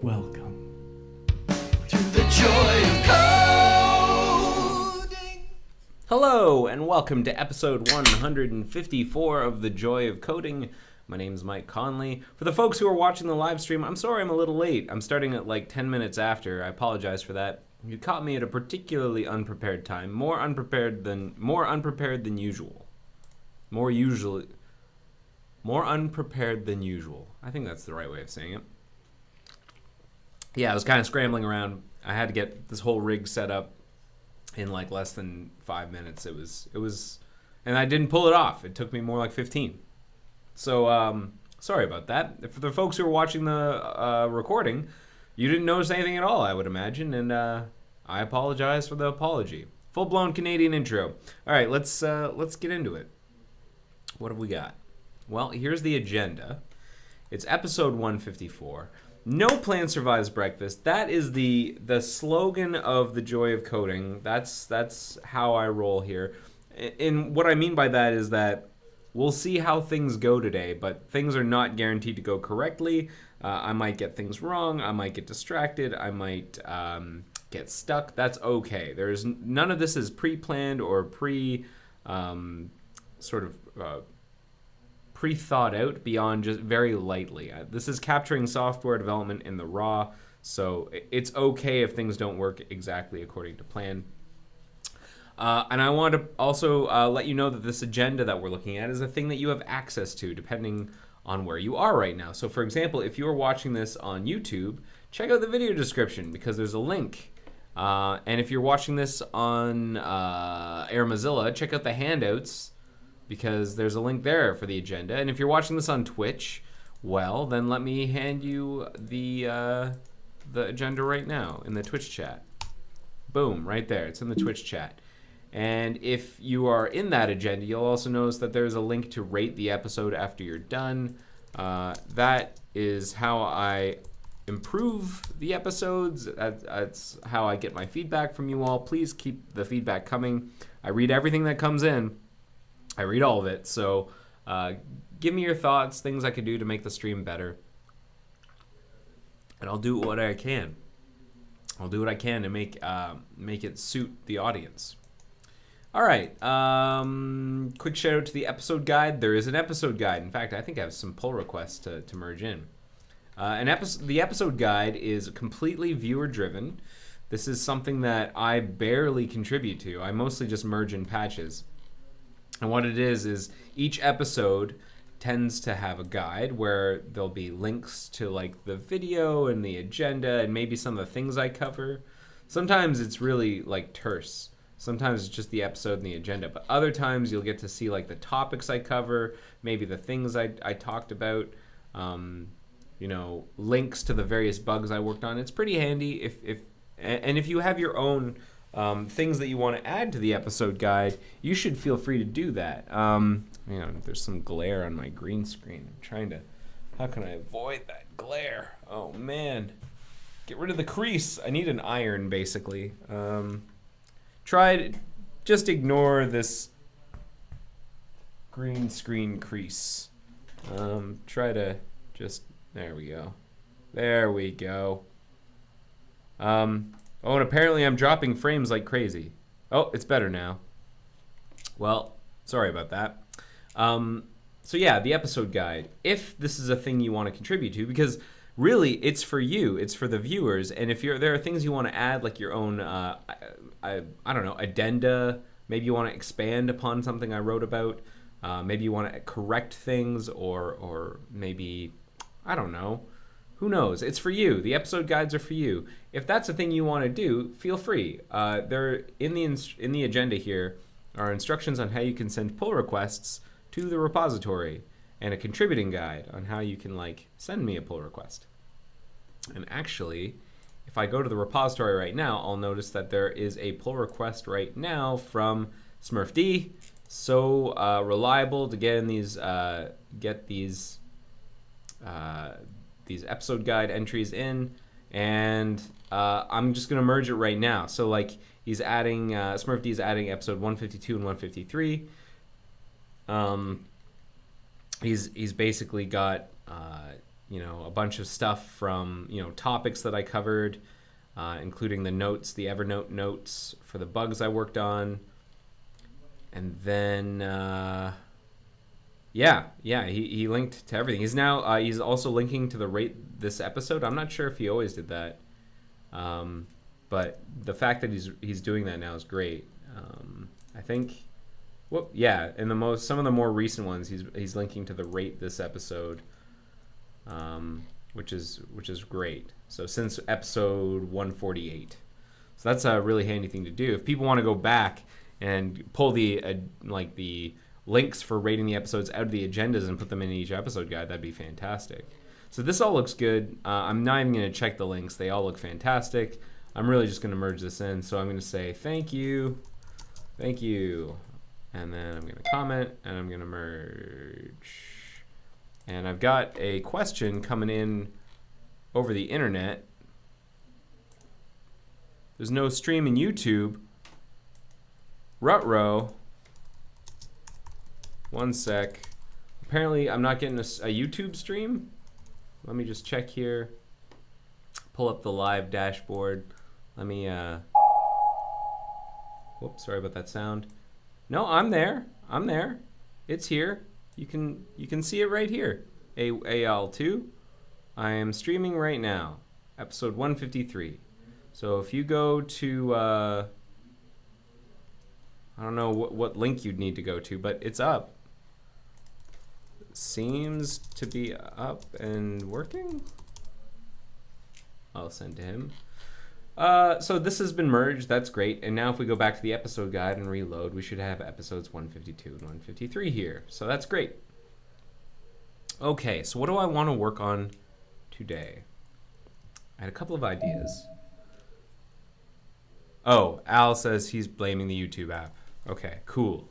Welcome to the joy of coding. Hello, and welcome to episode 154 of The Joy of Coding. My name's Mike Conley. For the folks who are watching the live stream, I'm sorry I'm a little late. I'm starting at like 10 minutes after. I apologize for that. You caught me at a particularly unprepared time. More unprepared than usual. More unprepared than usual. I think that's the right way of saying it. Yeah, I was kind of scrambling around. I had to get this whole rig set up in like less than 5 minutes. It was, and I didn't pull it off. It took me more like 15. So, sorry about that. For the folks who are watching the recording, you didn't notice anything at all, I would imagine, and I apologize for the apology. Full-blown Canadian intro. All right, let's get into it. What have we got? Well, here's the agenda. It's episode 154. No plan survives breakfast. That is the slogan of the Joy of Coding. That's how I roll here. And what I mean by that is that we'll see how things go today, but things are not guaranteed to go correctly. I might get things wrong. I might get distracted. I might get stuck. That's okay. There's none of this is pre-planned or pre-thought out beyond just very lightly. This is capturing software development in the raw, so it's okay if things don't work exactly according to plan. And I want to also let you know that this agenda that we're looking at is a thing that you have access to depending on where you are right now. So for example, if you're watching this on YouTube, check out the video description because there's a link. And if you're watching this on AirMozilla, check out the handouts because there's a link there for the agenda. And if you're watching this on Twitch, well, then let me hand you the agenda right now in the Twitch chat. Boom, right there. It's in the Twitch chat. And if you are in that agenda, you'll also notice that there's a link to rate the episode after you're done. That is how I improve the episodes. That's how I get my feedback from you all. Please keep the feedback coming. I read everything that comes in. I read all of it, so give me your thoughts, things I could do to make the stream better, and I'll do what I can. I'll do what I can to make it suit the audience. All right, quick shout out to the episode guide. There is an episode guide. In fact, I think I have some pull requests to merge in. The episode guide is completely viewer-driven. This is something that I barely contribute to. I mostly just merge in patches. And what it is each episode tends to have a guide where there'll be links to like the video and the agenda and maybe some of the things I cover. Sometimes it's really like terse. Sometimes it's just the episode and the agenda. But other times you'll get to see like the topics I cover, maybe the things I talked about, links to the various bugs I worked on. It's pretty handy if you have your own things that you want to add to the episode guide, you should feel free to do that. There's some glare on my green screen. How can I avoid that glare? Oh man, get rid of the crease. I need an iron basically. Just ignore this green screen crease. There we go. There we go. Oh, and apparently I'm dropping frames like crazy. Oh, it's better now. Well, sorry about that. So yeah, the episode guide. If this is a thing you want to contribute to, because really it's for you, it's for the viewers, and if there are things you want to add, like your own, addenda, maybe you want to expand upon something I wrote about, maybe you want to correct things, or maybe, I don't know. Who knows? It's for you. The episode guides are for you. If that's a thing you want to do, feel free. There in the agenda here are instructions on how you can send pull requests to the repository and a contributing guide on how you can send me a pull request. And actually, if I go to the repository right now, I'll notice that there is a pull request right now from SmurfD. So reliable to get in these episode guide entries in, and I'm just gonna merge it right now. So he's adding SmurfD is adding episode 152 and 153. He's basically got a bunch of stuff from, topics that I covered, including the notes, the Evernote notes for the bugs I worked on. And then, he linked to everything. He's also linking to the rate this episode. I'm not sure if he always did that. But the fact that he's doing that now is great. I think, in some of the more recent ones, he's linking to the rate this episode, which is great. So since episode 148, so that's a really handy thing to do. If people want to go back and pull the links for rating the episodes out of the agendas and put them in each episode guide, that'd be fantastic. So this all looks good. I'm not even going to check the links. They all look fantastic. I'm really just going to merge this in. So I'm going to say thank you, and then I'm going to comment, and I'm going to merge. And I've got a question coming in over the internet. There's no stream in YouTube. Rutro. One sec. Apparently I'm not getting a YouTube stream. Let me just check here. Pull up the live dashboard. Let me, whoops, sorry about that sound. No, I'm there. It's here. You can see it right here. AL2. I am streaming right now. Episode 153. So if you go to, I don't know what link you'd need to go to, but it's up. Seems to be up and working. I'll send to him. So this has been merged. That's great. And now if we go back to the episode guide and reload, we should have episodes 152 and 153 here. So that's great. Okay, so what do I want to work on today? I had a couple of ideas. Oh, Al says he's blaming the YouTube app. Okay, cool.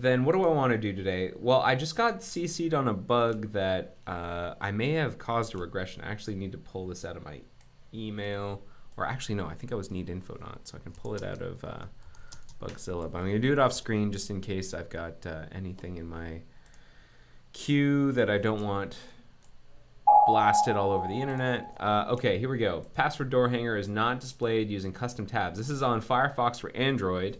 Then what do I want to do today? Well, I just got CC'd on a bug that I may have caused a regression. I actually need to pull this out of my email. Or actually, no, I think I was need info on it, so I can pull it out of Bugzilla. But I'm going to do it off screen just in case I've got anything in my queue that I don't want blasted all over the internet. Okay, here we go. Password door hanger is not displayed using custom tabs. This is on Firefox for Android.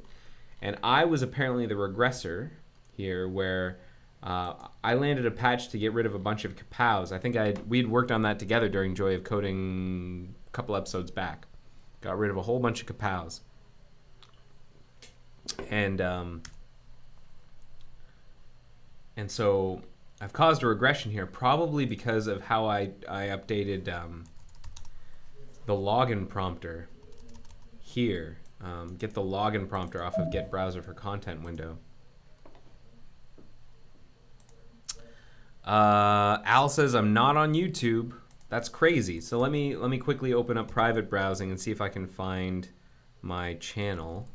And I was apparently the regressor here, where I landed a patch to get rid of a bunch of kapows. I think we'd worked on that together during Joy of Coding a couple episodes back. Got rid of a whole bunch of kapows. And so I've caused a regression here, probably because of how I updated the login prompter here. Get the login prompter off of Get Browser for Content window. Al says I'm not on YouTube. That's crazy. So let me quickly open up private browsing and see if I can find my channel.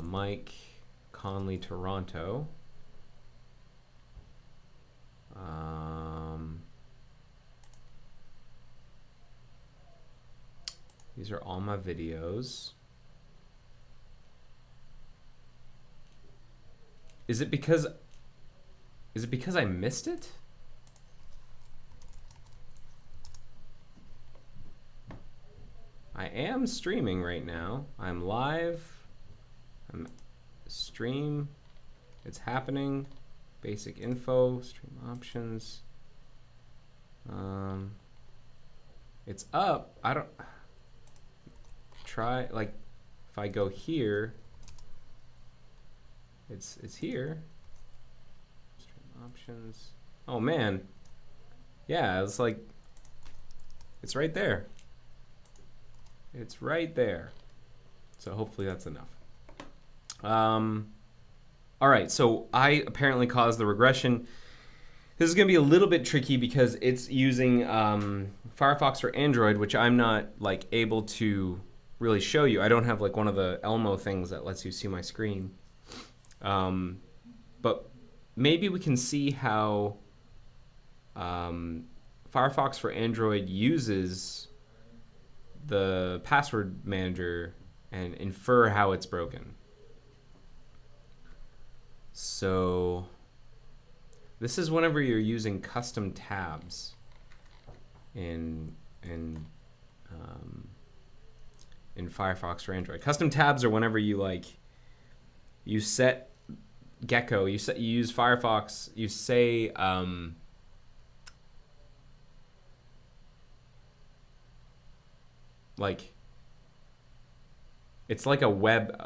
Mike Conley Toronto. These are all my videos. Is it because I missed it? I am streaming right now. I'm live. I'm stream. It's happening. Basic info, stream options. It's up. I don't try, like, if I go here, it's here. Stream options. Oh man. Yeah, it's like, it's right there. It's right there. So hopefully that's enough. All right, so I apparently caused the regression. This is going to be a little bit tricky because it's using Firefox for Android, which I'm not like able to really show you. I don't have like one of the Elmo things that lets you see my screen. But maybe we can see how Firefox for Android uses the password manager and infer how it's broken. So this is whenever you're using custom tabs in Firefox for Android. Custom tabs are whenever you set Gecko, you use Firefox, you say like it's like a web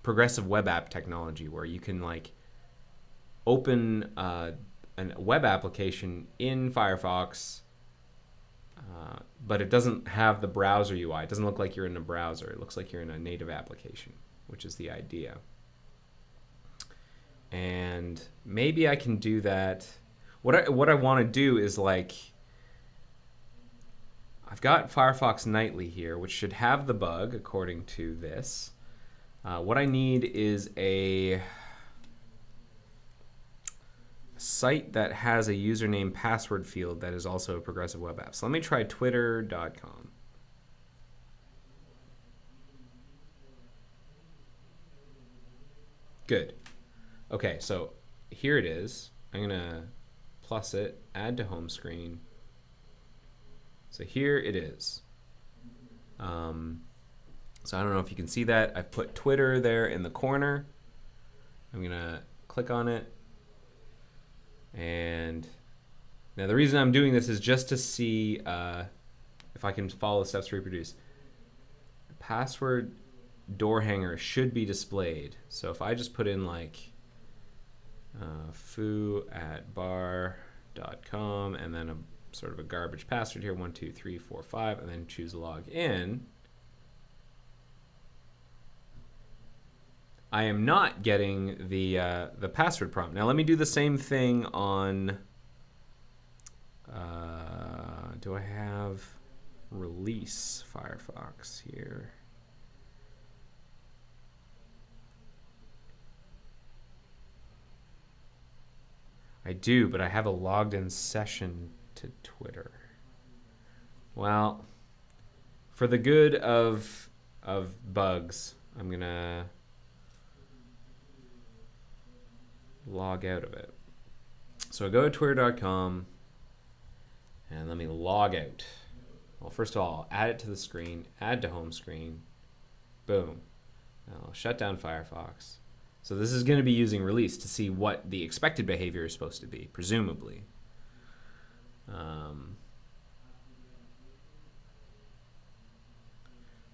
progressive web app technology where you can like open a web application in Firefox, but it doesn't have the browser UI. It doesn't look like you're in a browser. It looks like you're in a native application, which is the idea. And maybe I can do that. What I want to do is like, I've got Firefox Nightly here, which should have the bug according to this. What I need is a site that has a username password field that is also a progressive web app. So let me try twitter.com. Good. Okay, so here it is. I'm gonna plus it, add to home screen. So here it is. So I don't know if you can see that. I've put Twitter there in the corner. I'm gonna click on it. And now the reason I'm doing this is just to see if I can follow the steps to reproduce. The password door hanger should be displayed. So if I just put in like foo@bar.com and then a sort of a garbage password here, 1 2 3 4 5, and then choose log in, I am not getting the password prompt. Now let me do the same thing on. Do I have release Firefox here? I do, but I have a logged in session to Twitter. Well, for the good of bugs, I'm gonna log out of it. So I go to twitter.com and let me log out. Well, first of all, add it to the screen, add to home screen, boom. I'll shut down Firefox. So this is going to be using release to see what the expected behavior is supposed to be, presumably.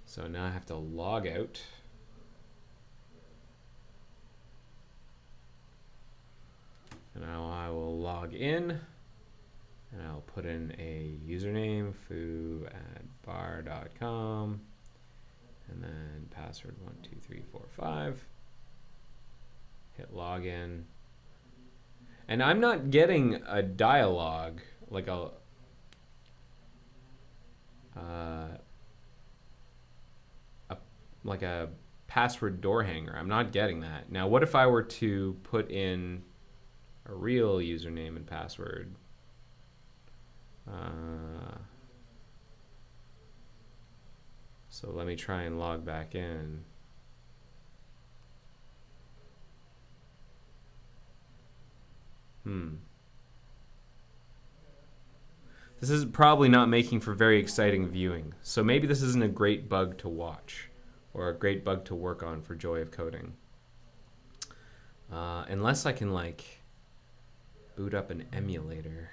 So now I have to log out. And now I will log in, and I'll put in a username, foo@bar.com, and then password 1 2 3 4 5. Hit login, and I'm not getting a dialogue like a password door hanger. I'm not getting that. Now, what if I were to put in a real username and password? So let me try and log back in. This is probably not making for very exciting viewing. So maybe this isn't a great bug to watch or a great bug to work on for Joy of Coding. Unless I can like boot up an emulator.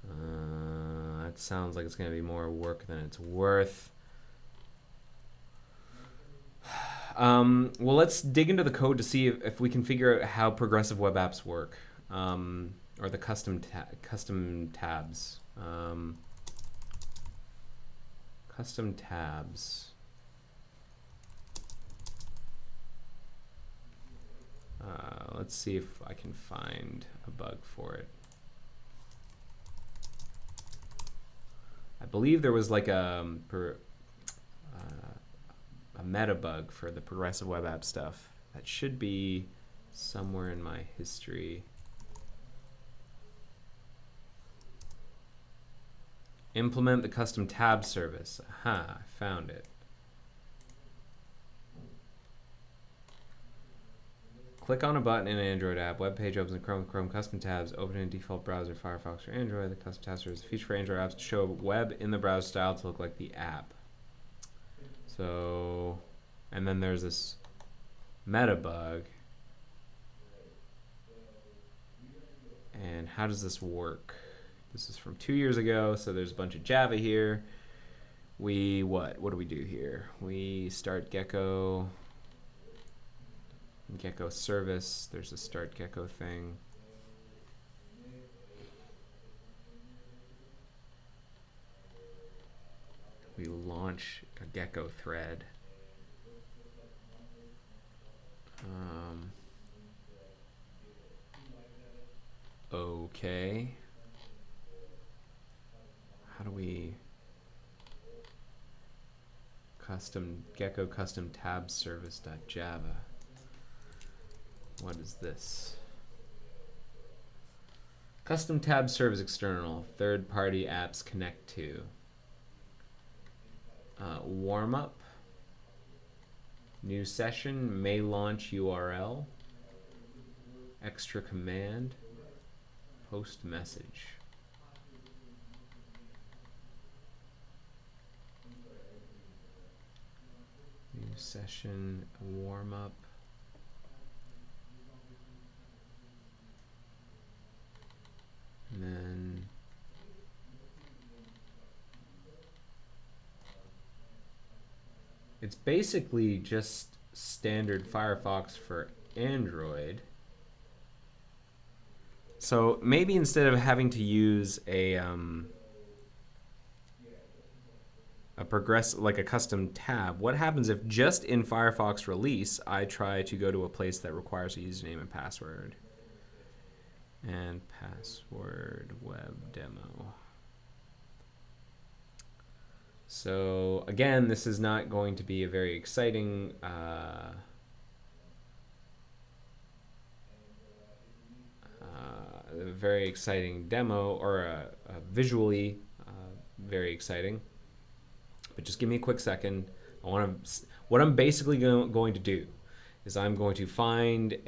That sounds like it's going to be more work than it's worth. Well, let's dig into the code to see if we can figure out how progressive web apps work, or the custom tabs. Custom tabs. Let's see if I can find a bug for it. I believe there was like a meta bug for the progressive web app stuff. That should be somewhere in my history. Implement the custom tab service. Aha, I found it. Click on a button in an Android app. Web page opens in Chrome custom tabs. Open in default browser Firefox for Android. The custom tab serves a feature for Android apps to show web in the browser style to look like the app. So, and then there's this meta bug. And how does this work? This is from 2 years ago, so there's a bunch of Java here. What do we do here? We start Gecko service. There's a start Gecko thing. We launch a Gecko thread. Okay. How do we Gecko custom tab service.java? What is this? Custom tab service external. Third-party apps connect to. Warm up. New session. May launch URL. Extra command. Post message. New session. Warm up. And then it's basically just standard Firefox for Android. So maybe instead of having to use a like a custom tab, what happens if just in Firefox release I try to go to a place that requires a username and password? And password web demo. So again, this is not going to be a very exciting demo, or a visually very exciting. But just give me a quick second. What I'm basically going to do is I'm going to find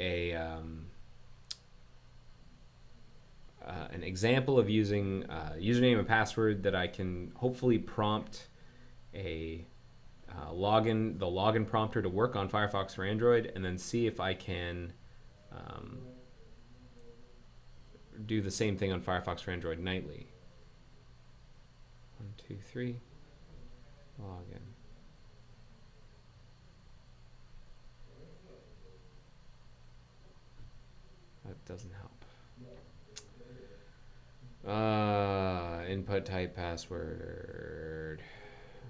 an example of using username and password that I can hopefully prompt the login prompter to work on Firefox for Android, and then see if I can do the same thing on Firefox for Android nightly. 1, 2, 3, login. That doesn't help. Input type password.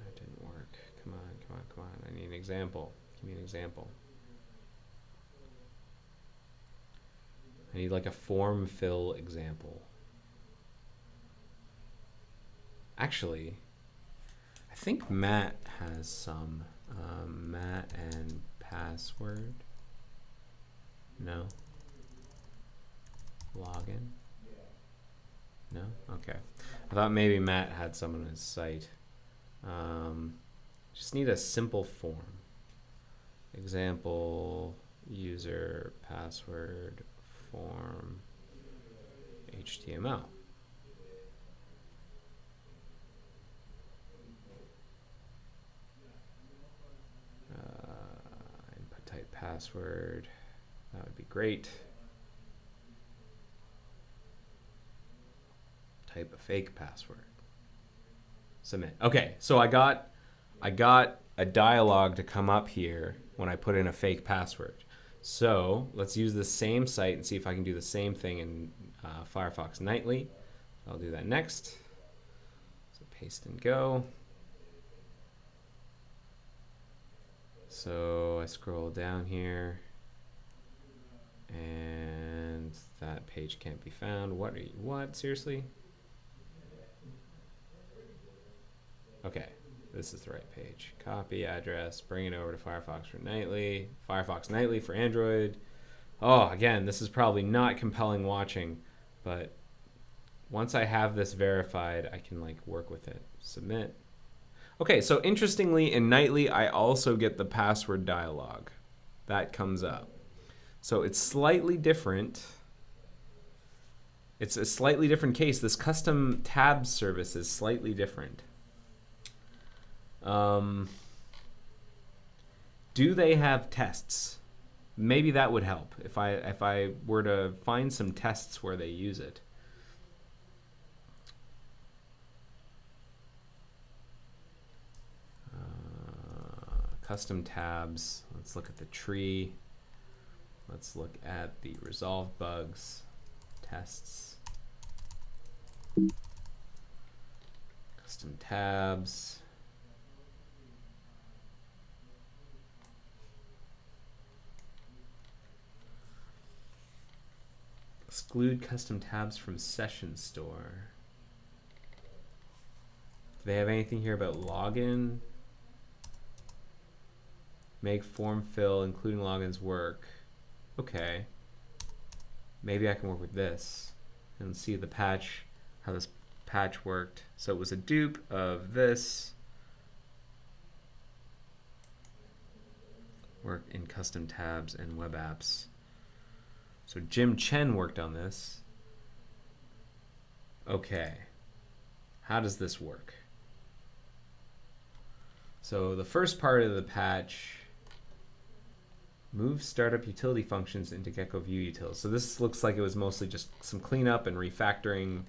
That didn't work. Come on. I need an example. Give me an example. I need like a form fill example. Actually, I think Matt has some. Matt and password. No. Login. No? Okay. I thought maybe Matt had some on his site. Just need a simple form. Example, user, password, form, HTML. Input type password. That would be great. Type a fake password. Submit. Okay, so I got a dialog to come up here when I put in a fake password. So let's use the same site and see if I can do the same thing in Firefox nightly. I'll do that next. So paste and go. So I scroll down here, and that page can't be found. What? Seriously? Okay, this is the right page. Copy address, bring it over to Firefox for nightly. Firefox nightly for Android. Oh, again, this is probably not compelling watching, but once I have this verified, I can like work with it. Submit. Okay, so interestingly, in nightly, I also get the password dialog. That comes up. So it's slightly different. It's a slightly different case. This custom tabs service is slightly different. Do they have tests? Maybe that would help if I were to find some tests where they use it. Custom tabs. Let's look at the tree. Let's look at the resolved bugs, tests, custom tabs. Exclude custom tabs from session store. Do they have anything here about login? Make form fill, including logins, work. Okay. Maybe I can work with this and see the patch, how this patch worked. So it was a dupe of this. Work in custom tabs and web apps. So Jim Chen worked on this. Okay. How does this work? So the first part of the patch, move startup utility functions into Gecko View utils. So this looks like it was mostly just some cleanup and refactoring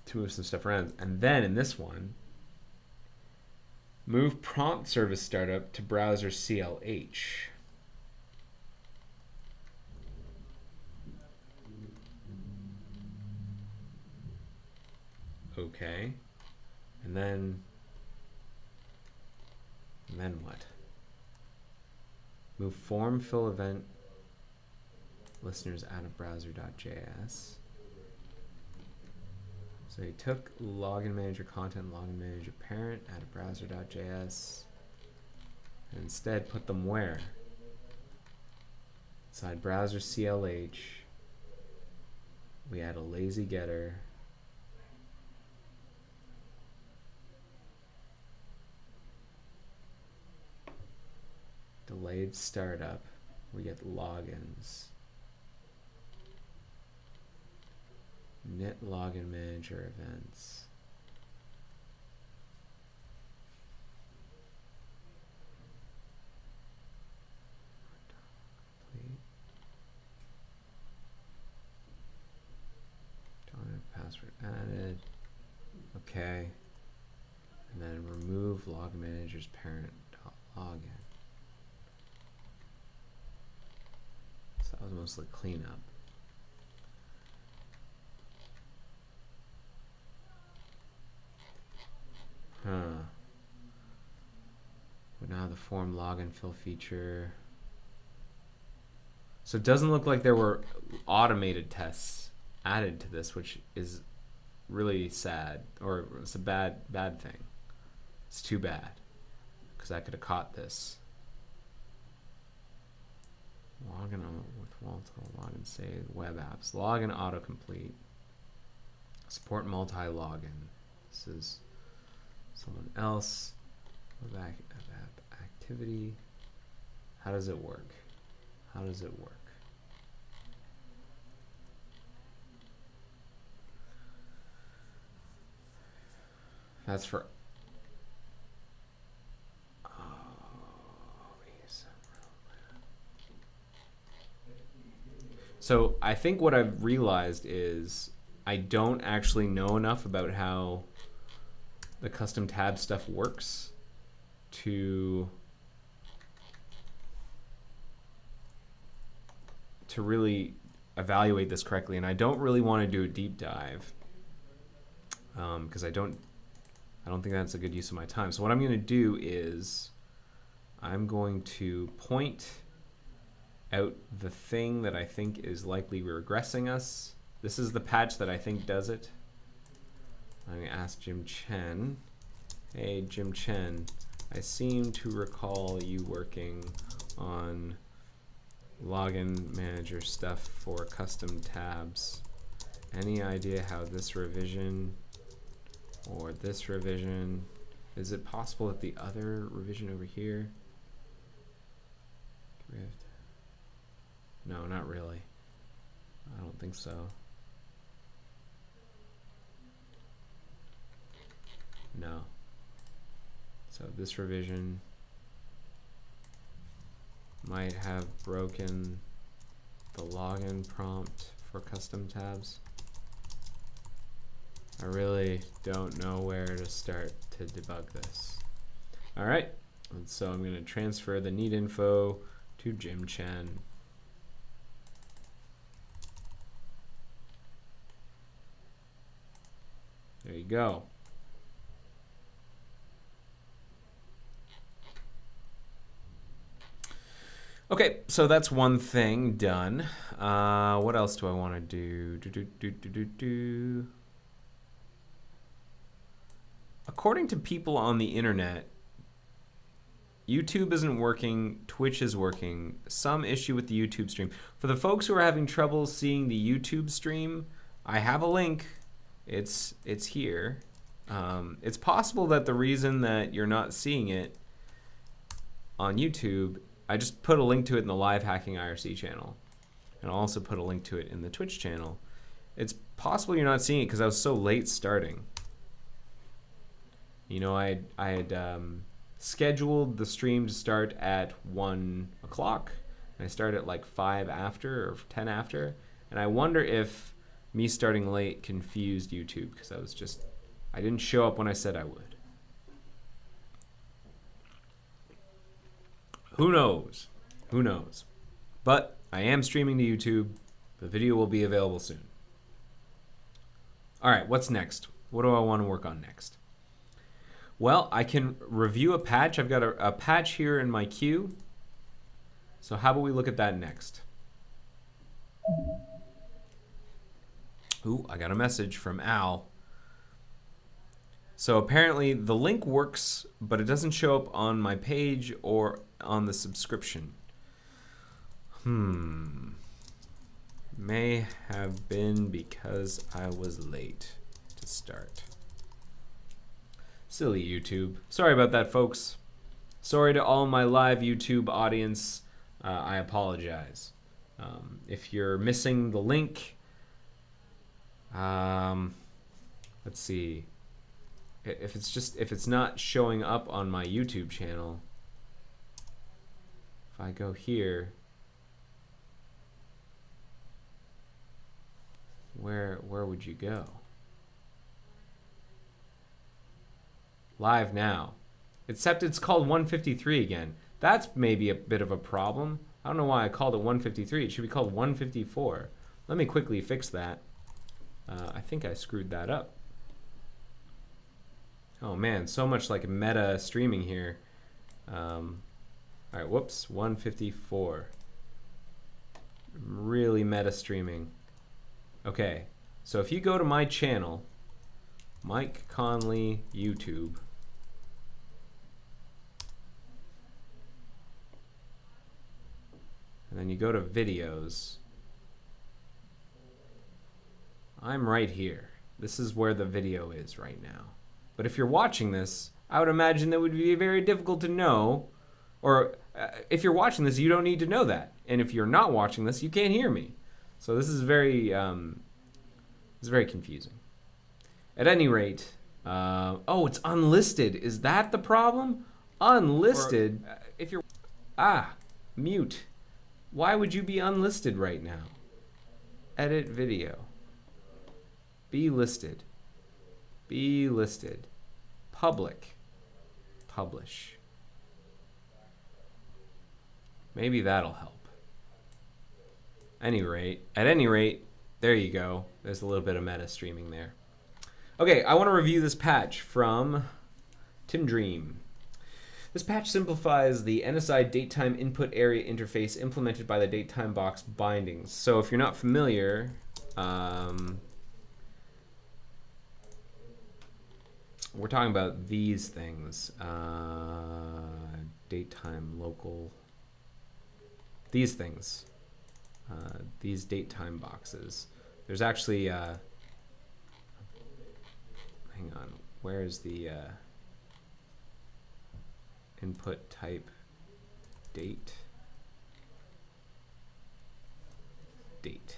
to move some stuff around. And then in this one, move prompt service startup to browser CLH. Okay. And then what? Move form fill event listeners out of browser.js. So he took login manager content, login manager parent out of browser.js, and instead put them where? Inside browser CLH. We add a lazy getter. Delayed startup. We get logins. Knit login manager events. Complete. Don't have password added. Okay. And then remove login manager's parent.login. So that was mostly cleanup. But now the form login fill feature. So it doesn't look like there were automated tests added to this, which is really sad, or it's a bad thing. It's too bad, because I could have caught this. Login with multiple login save, web apps, login autocomplete, support multi-login. This is someone else. Web app activity. How does it work? How does it work? That's for. So I think what I've realized is I don't actually know enough about how the custom tab stuff works to really evaluate this correctly, and I don't really want to do a deep dive because I don't think that's a good use of my time. So what I'm going to do is I'm going to point out the thing that I think is likely regressing us. This is the patch that I think does it. I'm going to ask Jim Chen. Hey, Jim Chen, I seem to recall you working on login manager stuff for custom tabs. Any idea how this revision or this revision, is it possible that the other revision over here, No, not really. I don't think so. No. So this revision might have broken the login prompt for custom tabs. I really don't know where to start to debug this. All right, and so I'm going to transfer the need info to Jim Chen. There you go. Okay, so that's one thing done. What else do I want to do? According to people on the internet, YouTube isn't working, Twitch is working. Some issue with the YouTube stream. For the folks who are having trouble seeing the YouTube stream, I have a link. It's here. It's possible that the reason that you're not seeing it on YouTube, I just put a link to it in the Live Hacking IRC channel. And I'll also put a link to it in the Twitch channel. It's possible you're not seeing it because I was so late starting. You know, I had scheduled the stream to start at 1 o'clock. And I started at like 5 after or 10 after. And I wonder if me starting late confused YouTube because I didn't show up when I said I would. Who knows? Who knows? But I am streaming to YouTube. The video will be available soon. All right, what's next? What do I want to work on next? Well, I can review a patch. I've got a patch here in my queue. So how about we look at that next? Ooh, I got a message from Al. So apparently the link works, but it doesn't show up on my page or on the subscription. May have been because I was late to start. Silly YouTube. Sorry about that, folks. Sorry to all my live YouTube audience. I apologize. If you're missing the link, let's see. If it's not showing up on my YouTube channel, if I go here, where would you go? Live now. Except it's called 153 again. That's maybe a bit of a problem. I don't know why I called it 153. It should be called 154. Let me quickly fix that. I think I screwed that up. Oh man, so much like meta streaming here. All right, whoops, 154. Really meta streaming. Okay, so if you go to my channel, Mike Conley YouTube, and then you go to videos, I'm right here. This is where the video is right now. But if you're watching this, I would imagine that would be very difficult to know, or if you're watching this, you don't need to know that. And if you're not watching this, you can't hear me. So this is very confusing. At any rate, oh, it's unlisted. Is that the problem? Unlisted? Or, if you're mute. Why would you be unlisted right now? Edit video. Be listed. Be listed. Public. Publish. Maybe that'll help. At any rate, there you go. There's a little bit of meta streaming there. Okay, I want to review this patch from Tim Dream. This patch simplifies the NSI datetime input area interface implemented by the datetime box bindings. So if you're not familiar, we're talking about these things. Datetime local. These things. These datetime boxes. There's actually, hang on, where is the input type date? update.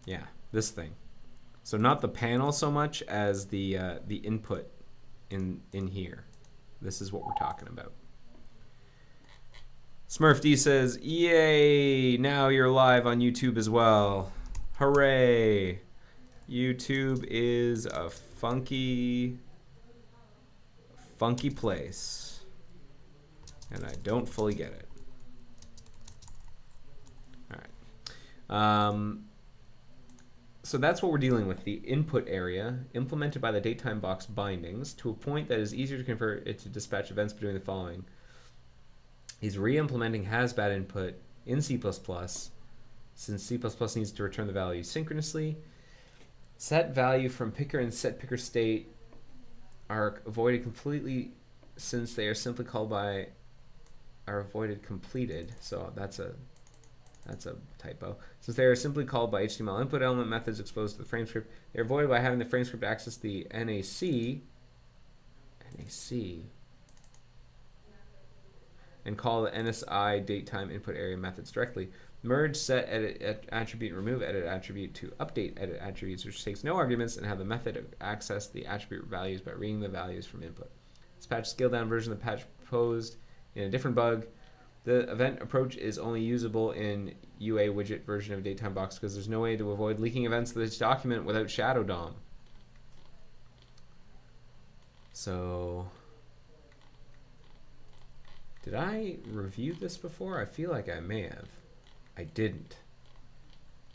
Yeah, this thing. So not the panel so much as the input in here. This is what we're talking about. Smurf D says, "Yay! Now you're live on YouTube as well. Hooray! YouTube is a funky place, and I don't fully get it." All right. So that's what we're dealing with, the input area implemented by the datetime box bindings to a point that is easier to convert it to dispatch events by doing the following. He's re-implementing has-bad input in C++, since C++ needs to return the value synchronously. Set value from picker and set picker state are avoided completely since they are simply called by are avoided completed. So that's a typo. Since they are simply called by HTML input element methods exposed to the frame script, they're avoided by having the frame script access the NAC and call the NSI datetime input area methods directly. Merge set edit attribute, remove edit attribute to update edit attributes, which takes no arguments, and have the method access the attribute values by reading the values from input. This patch scaled down version of the patch proposed in a different bug. The event approach is only usable in UA widget version of datetime box because there's no way to avoid leaking events to this document without Shadow DOM. So, did I review this before? I feel like I may have. I didn't.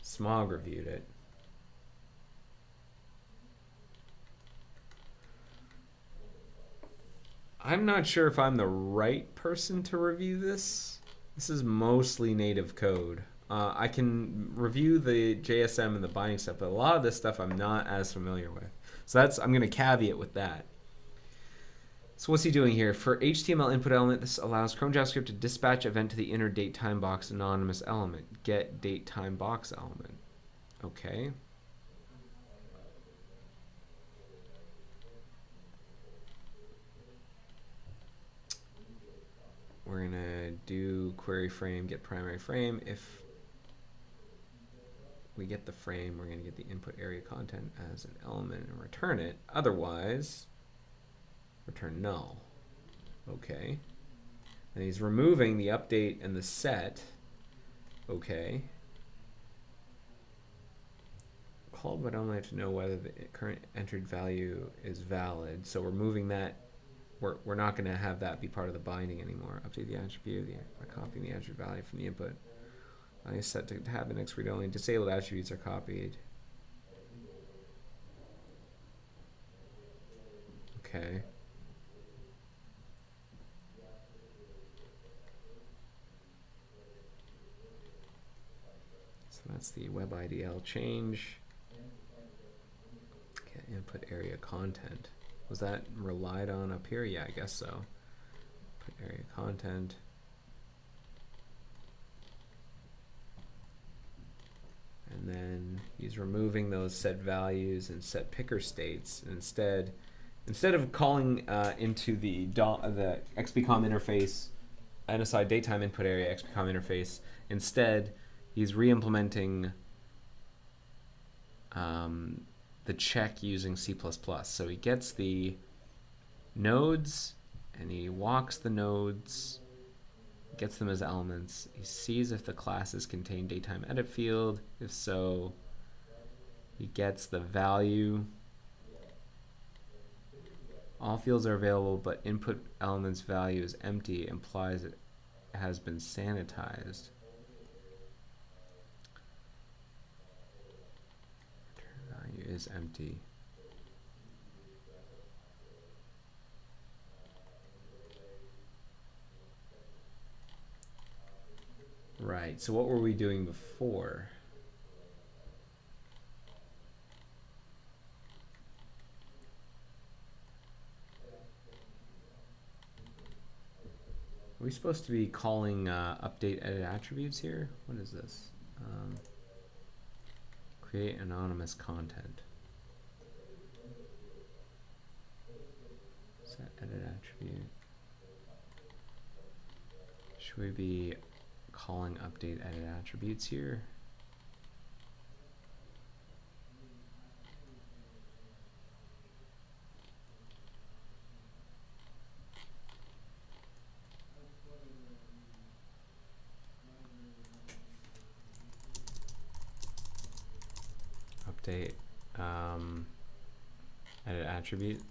Smog reviewed it. I'm not sure if I'm the right person to review this. This is mostly native code. I can review the JSM and the binding stuff, but a lot of this stuff I'm not as familiar with. So I'm going to caveat with that. So what's he doing here? For HTML input element, this allows Chrome JavaScript to dispatch event to the inner datetime box anonymous element. Get datetime box element. Okay. We're going to do query frame, get primary frame. If we get the frame, we're going to get the input area content as an element and return it. Otherwise, return null. Okay. And he's removing the update and the set. Okay. Called but only to know whether the current entered value is valid. So we're moving that. We're not going to have that be part of the binding anymore. Update the attribute by copying the attribute value from the input. I set to tab index read only. Disabled attributes are copied. Okay. So that's the web IDL change. Okay, input area content. Was that relied on up here? Yeah, I guess so. Put area content. And then he's removing those set values and set picker states. And instead of calling into the XBCOM interface, NSI datetime input area XBCOM interface, instead he's re-implementing the check using C++. So he gets the nodes and he walks the nodes, gets them as elements. He sees if the classes contain datetime edit field. If so, he gets the value. All fields are available, but input element's value is empty, implies it has been sanitized. Return value is empty. Right, so what were we doing before? Are we supposed to be calling update edit attributes here? What is this? Create anonymous content. Set edit attribute. Should we be calling update edit attributes here. Update edit attribute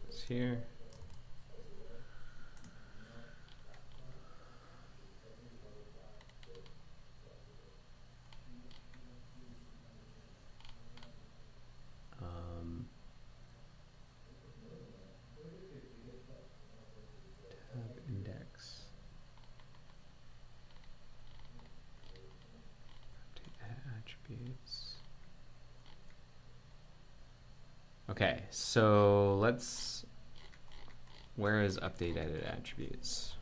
is here. Tab index. Update edit attributes. Okay, so let's, where is update edit attributes?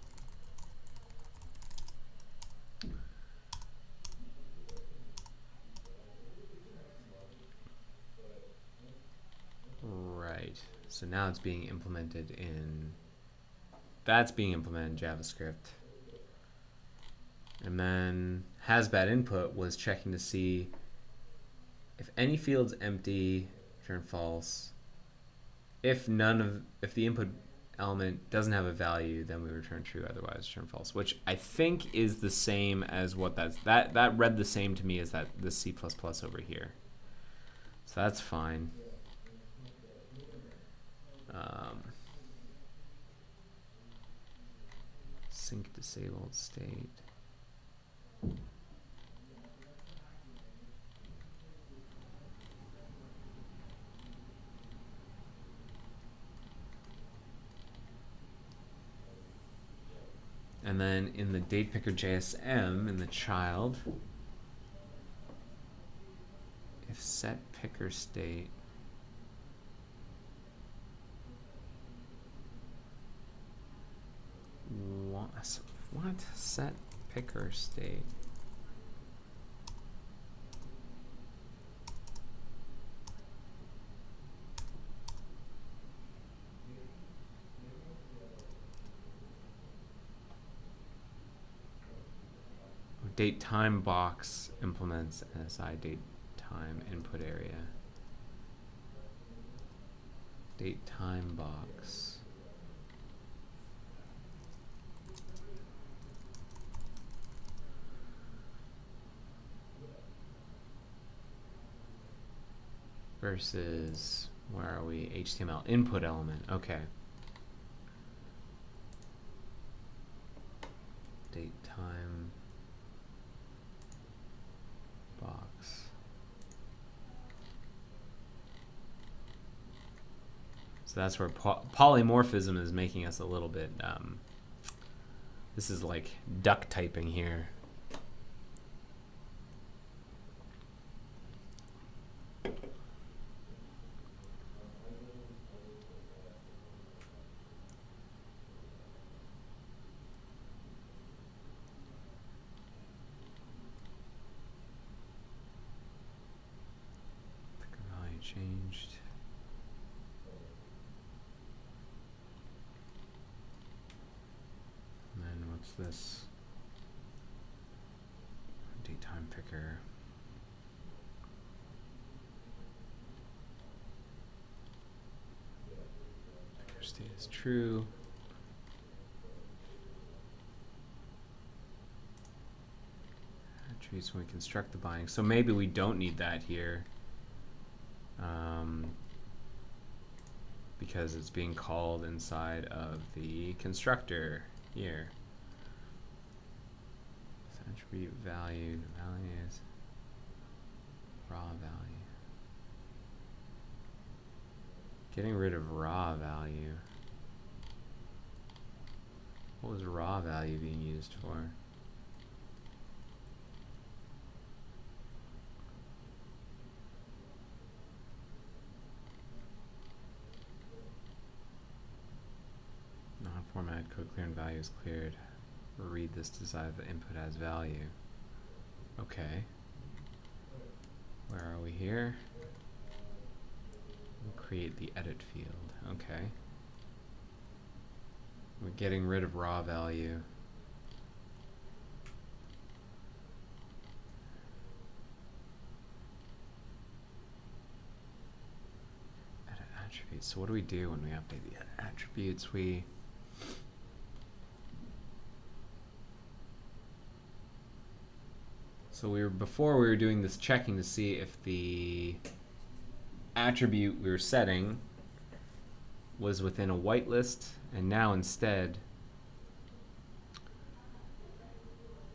Right, so now it's being implemented in, that's being implemented in JavaScript. And then has bad input was checking to see if any field's empty, return false. If the input element doesn't have a value, then we return true, otherwise return false, which I think is the same as what that read the same to me as the C++ over here. So that's fine. Sync disabled state. And then in the date picker JSM, in the child, if set picker state what set picker state? Date time box implements SI date time input area. Date time box. Versus, where are we? HTML input element. Okay. Date time box. So that's where polymorphism is making us a little bit, this is like duck typing here. Changed. And then what's this? Date time picker. Picker state is true. Attributes when we construct the binding. So maybe we don't need that here. Because it's being called inside of the constructor here. So attribute values, raw value. Getting rid of raw value. What was raw value being used for? Non-formatted code clear and value is cleared. Read this to decide if the input has value. Okay. Where are we here? We'll create the edit field. Okay. We're getting rid of raw value. Attributes. So what do we do when we update the attributes? Before we were doing this checking to see if the attribute we were setting was within a whitelist, and now instead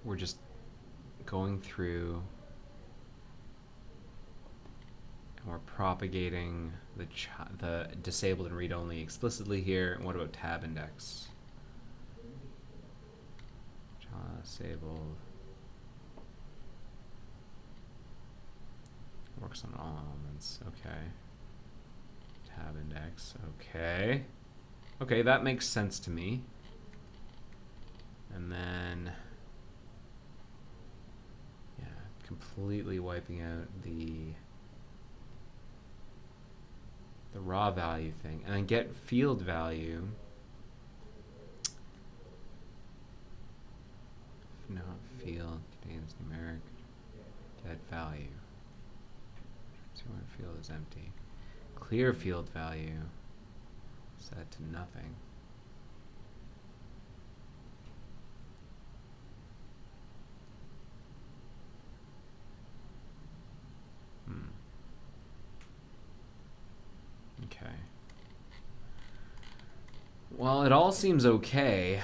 we're just going through and we're propagating the disabled and read-only explicitly here. And what about tab index? Disabled. Works on all elements. Okay. Tab index. Okay. Okay, that makes sense to me. And then, yeah, completely wiping out the raw value thing, and then get field value. If not field contains numeric dead value. So when field is empty. Clear field value set to nothing. Okay. Well, it all seems okay.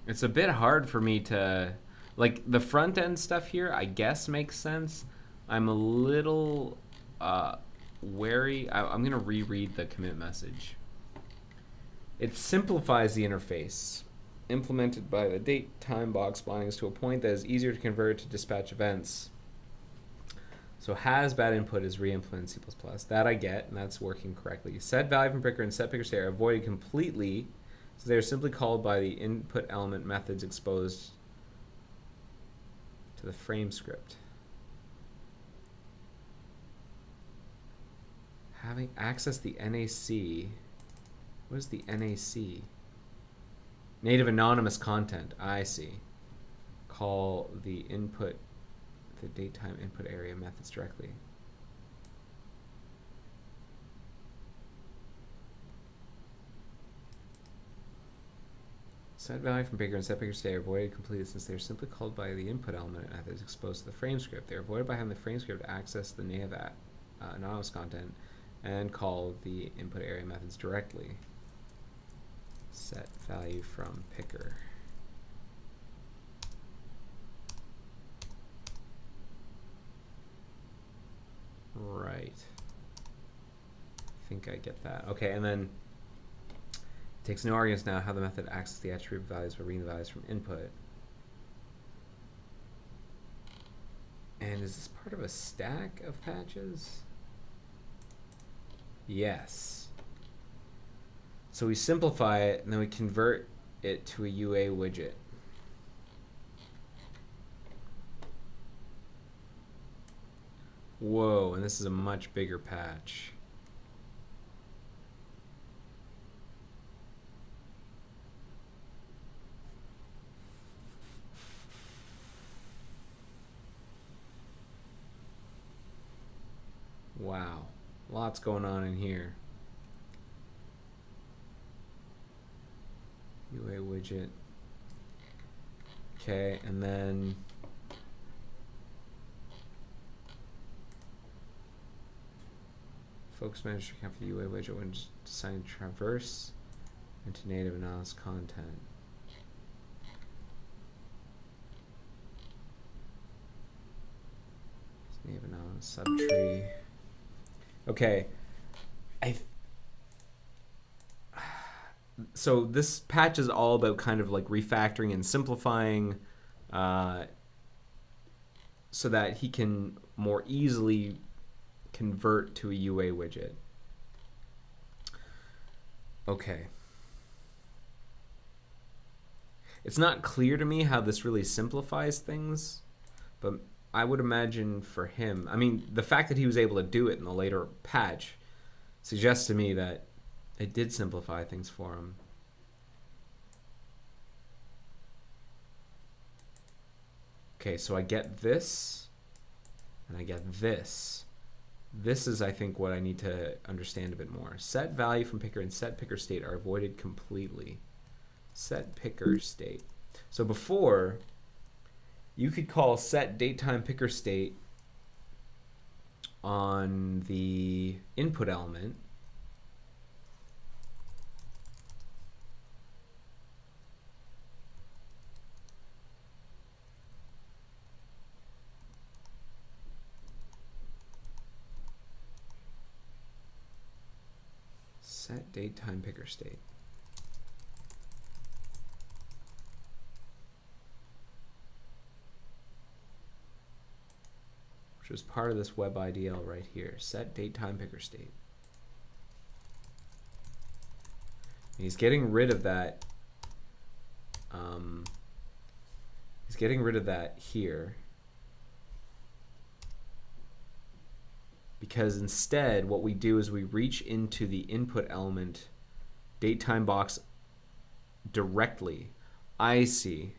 It's a bit hard for me to, like, the front end stuff here, I guess makes sense. I'm a little wary. I'm going to reread the commit message. It simplifies the interface, implemented by the date time box bindings to a point that is easier to convert to dispatch events. So has bad input is re-implemented in C++. That I get, and that's working correctly. Set value from picker and set picker state are avoided completely, so they are simply called by the input element methods exposed to the frame script. Having access the NAC. What is the NAC? Native anonymous content. I see. Call the datetime input area methods directly. Set value from picker and set picker state are avoided completely since they are simply called by the input element methods exposed to the frame script. They are avoided by having the frame script access the native anonymous content and call the input area methods directly. Set value from picker. Right. I think I get that. Okay, and then it takes no arguments now how the method accesses the attribute values by reading the values from input. And is this part of a stack of patches? Yes. So we simplify it, and then we convert it to a UA widget. Whoa, and this is a much bigger patch. Wow, lots going on in here. UA widget. Okay, and then folks manage to account for the UA widget when deciding to traverse into native anonymous content. Native anonymous subtree. Okay, so this patch is all about kind of like refactoring and simplifying so that he can more easily convert to a UA widget. Okay. It's not clear to me how this really simplifies things, but I would imagine for him, I mean, the fact that he was able to do it in the later patch suggests to me that it did simplify things for him. Okay, so I get this, and I get this. This is, I think, what I need to understand a bit more. Set value from picker and set picker state are avoided completely. Set picker state. So before, you could call set datetime picker state on the input element. Set datetime picker state. Which is part of this web IDL right here. Set datetime picker state. And he's getting rid of that. He's getting rid of that here. Because instead, what we do is we reach into the input element datetime box directly. I see.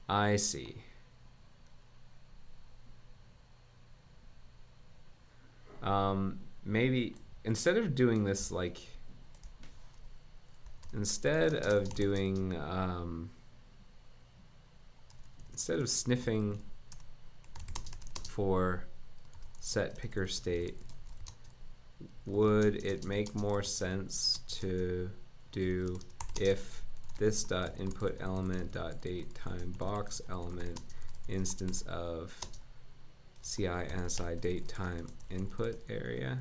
I see. Maybe instead of doing this, like, instead of sniffing for set picker state, would it make more sense to do if this dot input element dot datetime box element instance of CI NSI datetime input area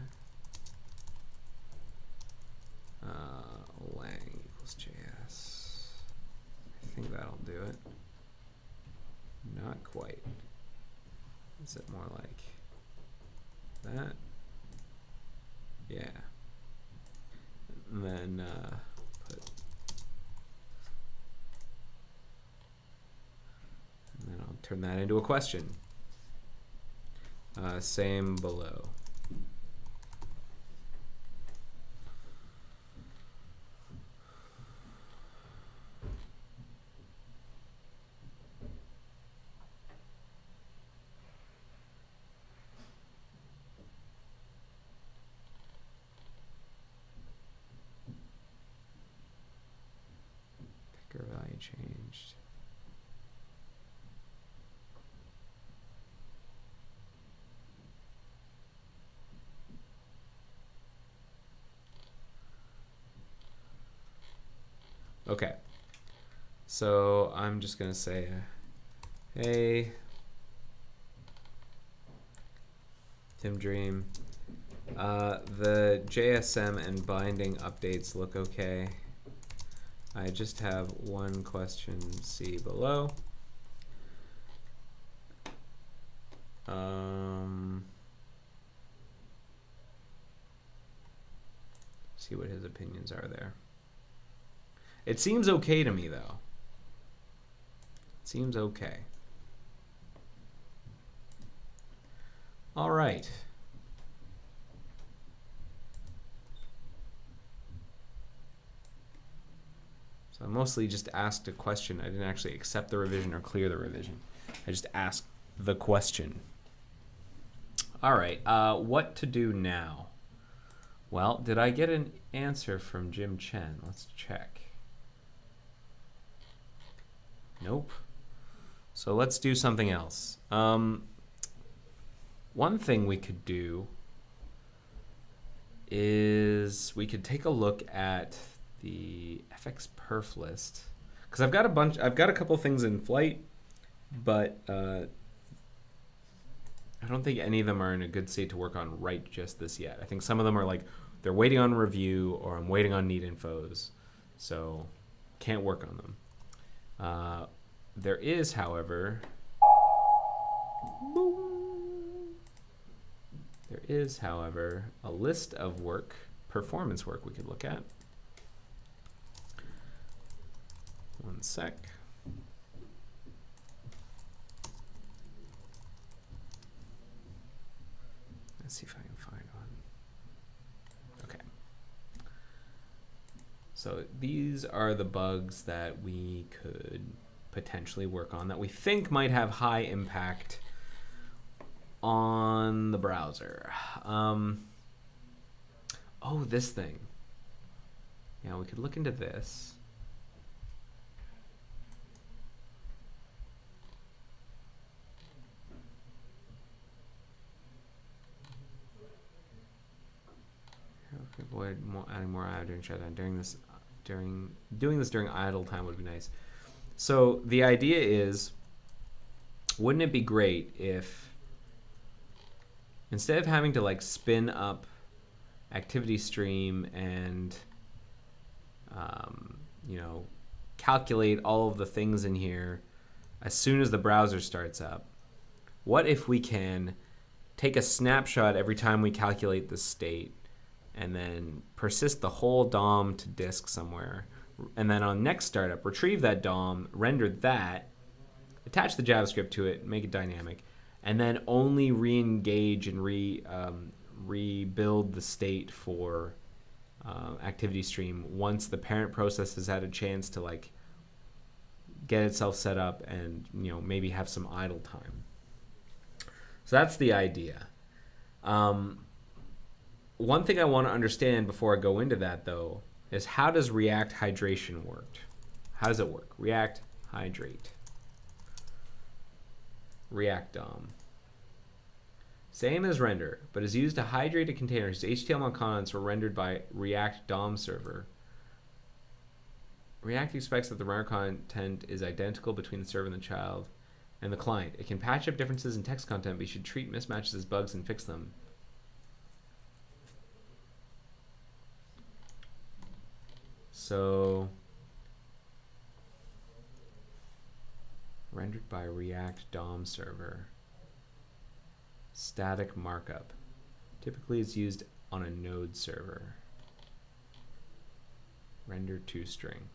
lang equals JS. I think that'll do it. Not quite. Is it more like that? Yeah. And then I'll turn that into a question. Same below. Picker value changed. Okay, so I'm just gonna say, hey, Tim Dream, the JSM and binding updates look okay. I just have one question, see below. See what his opinions are there. It seems okay to me, though. It seems okay. All right. So I mostly just asked a question. I didn't actually accept the revision or clear the revision. I just asked the question. All right. What to do now? Well, did I get an answer from Jim Chen? Let's check. Nope. So let's do something else. One thing we could do is we could take a look at the FX perf list, because I've got a couple things in flight, but I don't think any of them are in a good state to work on right just this yet. I think some of them are like they're waiting on review, or I'm waiting on neat infos, so can't work on them. There is, however, a list of work, performance work we could look at. One sec. Let's see if I can find one. Okay. So these are the bugs that we could potentially work on that we think might have high impact on the browser. Oh, this thing. Yeah, we could look into this. Avoid adding more IO during shutdown. Doing this during idle time would be nice. So the idea is, wouldn't it be great if instead of having to like spin up activity stream and you know, calculate all of the things in here as soon as the browser starts up, what if we can take a snapshot every time we calculate the state and then persist the whole DOM to disk somewhere, and then on next startup retrieve that DOM, render that, attach the JavaScript to it, make it dynamic, and then only re-engage and rebuild the state for activity stream once the parent process has had a chance to like get itself set up and, you know, maybe have some idle time. So that's the idea. One thing I want to understand before I go into that, though, is how does React hydration work? How does it work? React hydrate. React DOM. Same as render, but is used to hydrate a container whose HTML contents were rendered by React DOM server. React expects that the render content is identical between the server and the child and the client. It can patch up differences in text content, but you should treat mismatches as bugs and fix them. So, rendered by React DOM server. Static markup. Typically it's used on a node server. Render to string.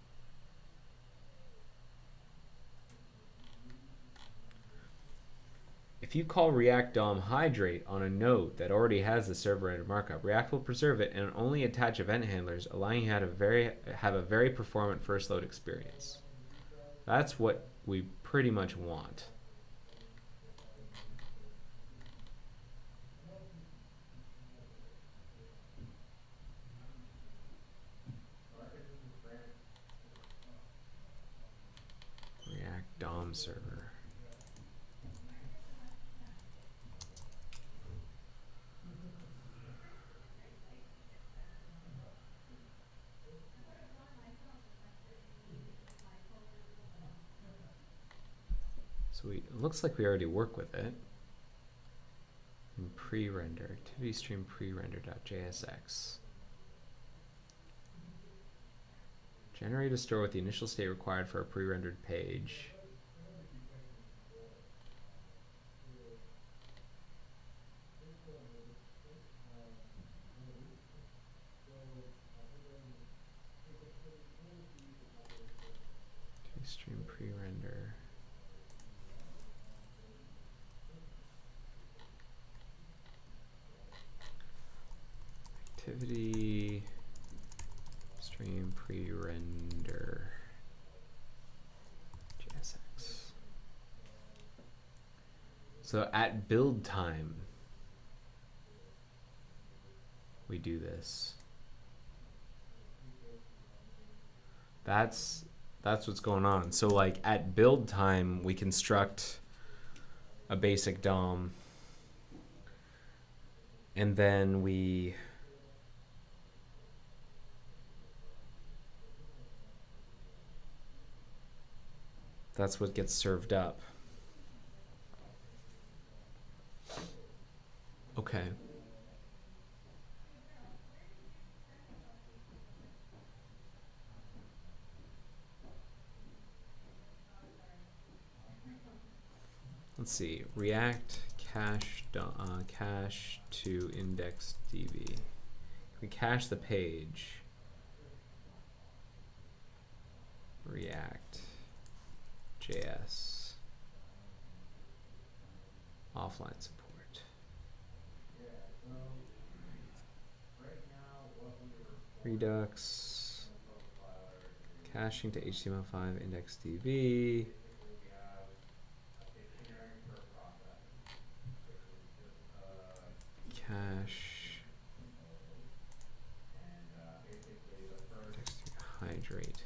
If you call React DOM hydrate on a node that already has the server rendered markup, React will preserve it and only attach event handlers, allowing you to have a very performant first load experience. That's what we pretty much want. React DOM server. So it looks like we already work with it. And pre-render, activity stream pre-render.jsx. Generate a store with the initial state required for a pre-rendered page. Activity stream pre-render. Activity stream pre-render JSX. So at build time, we do this. That's what's going on. So like at build time, we construct a basic DOM, and then that's what gets served up. Okay. Let's see. React cache to index DB. We cache the page. React JS offline support. Redux caching to HTML5 index DB. cache, hydrate,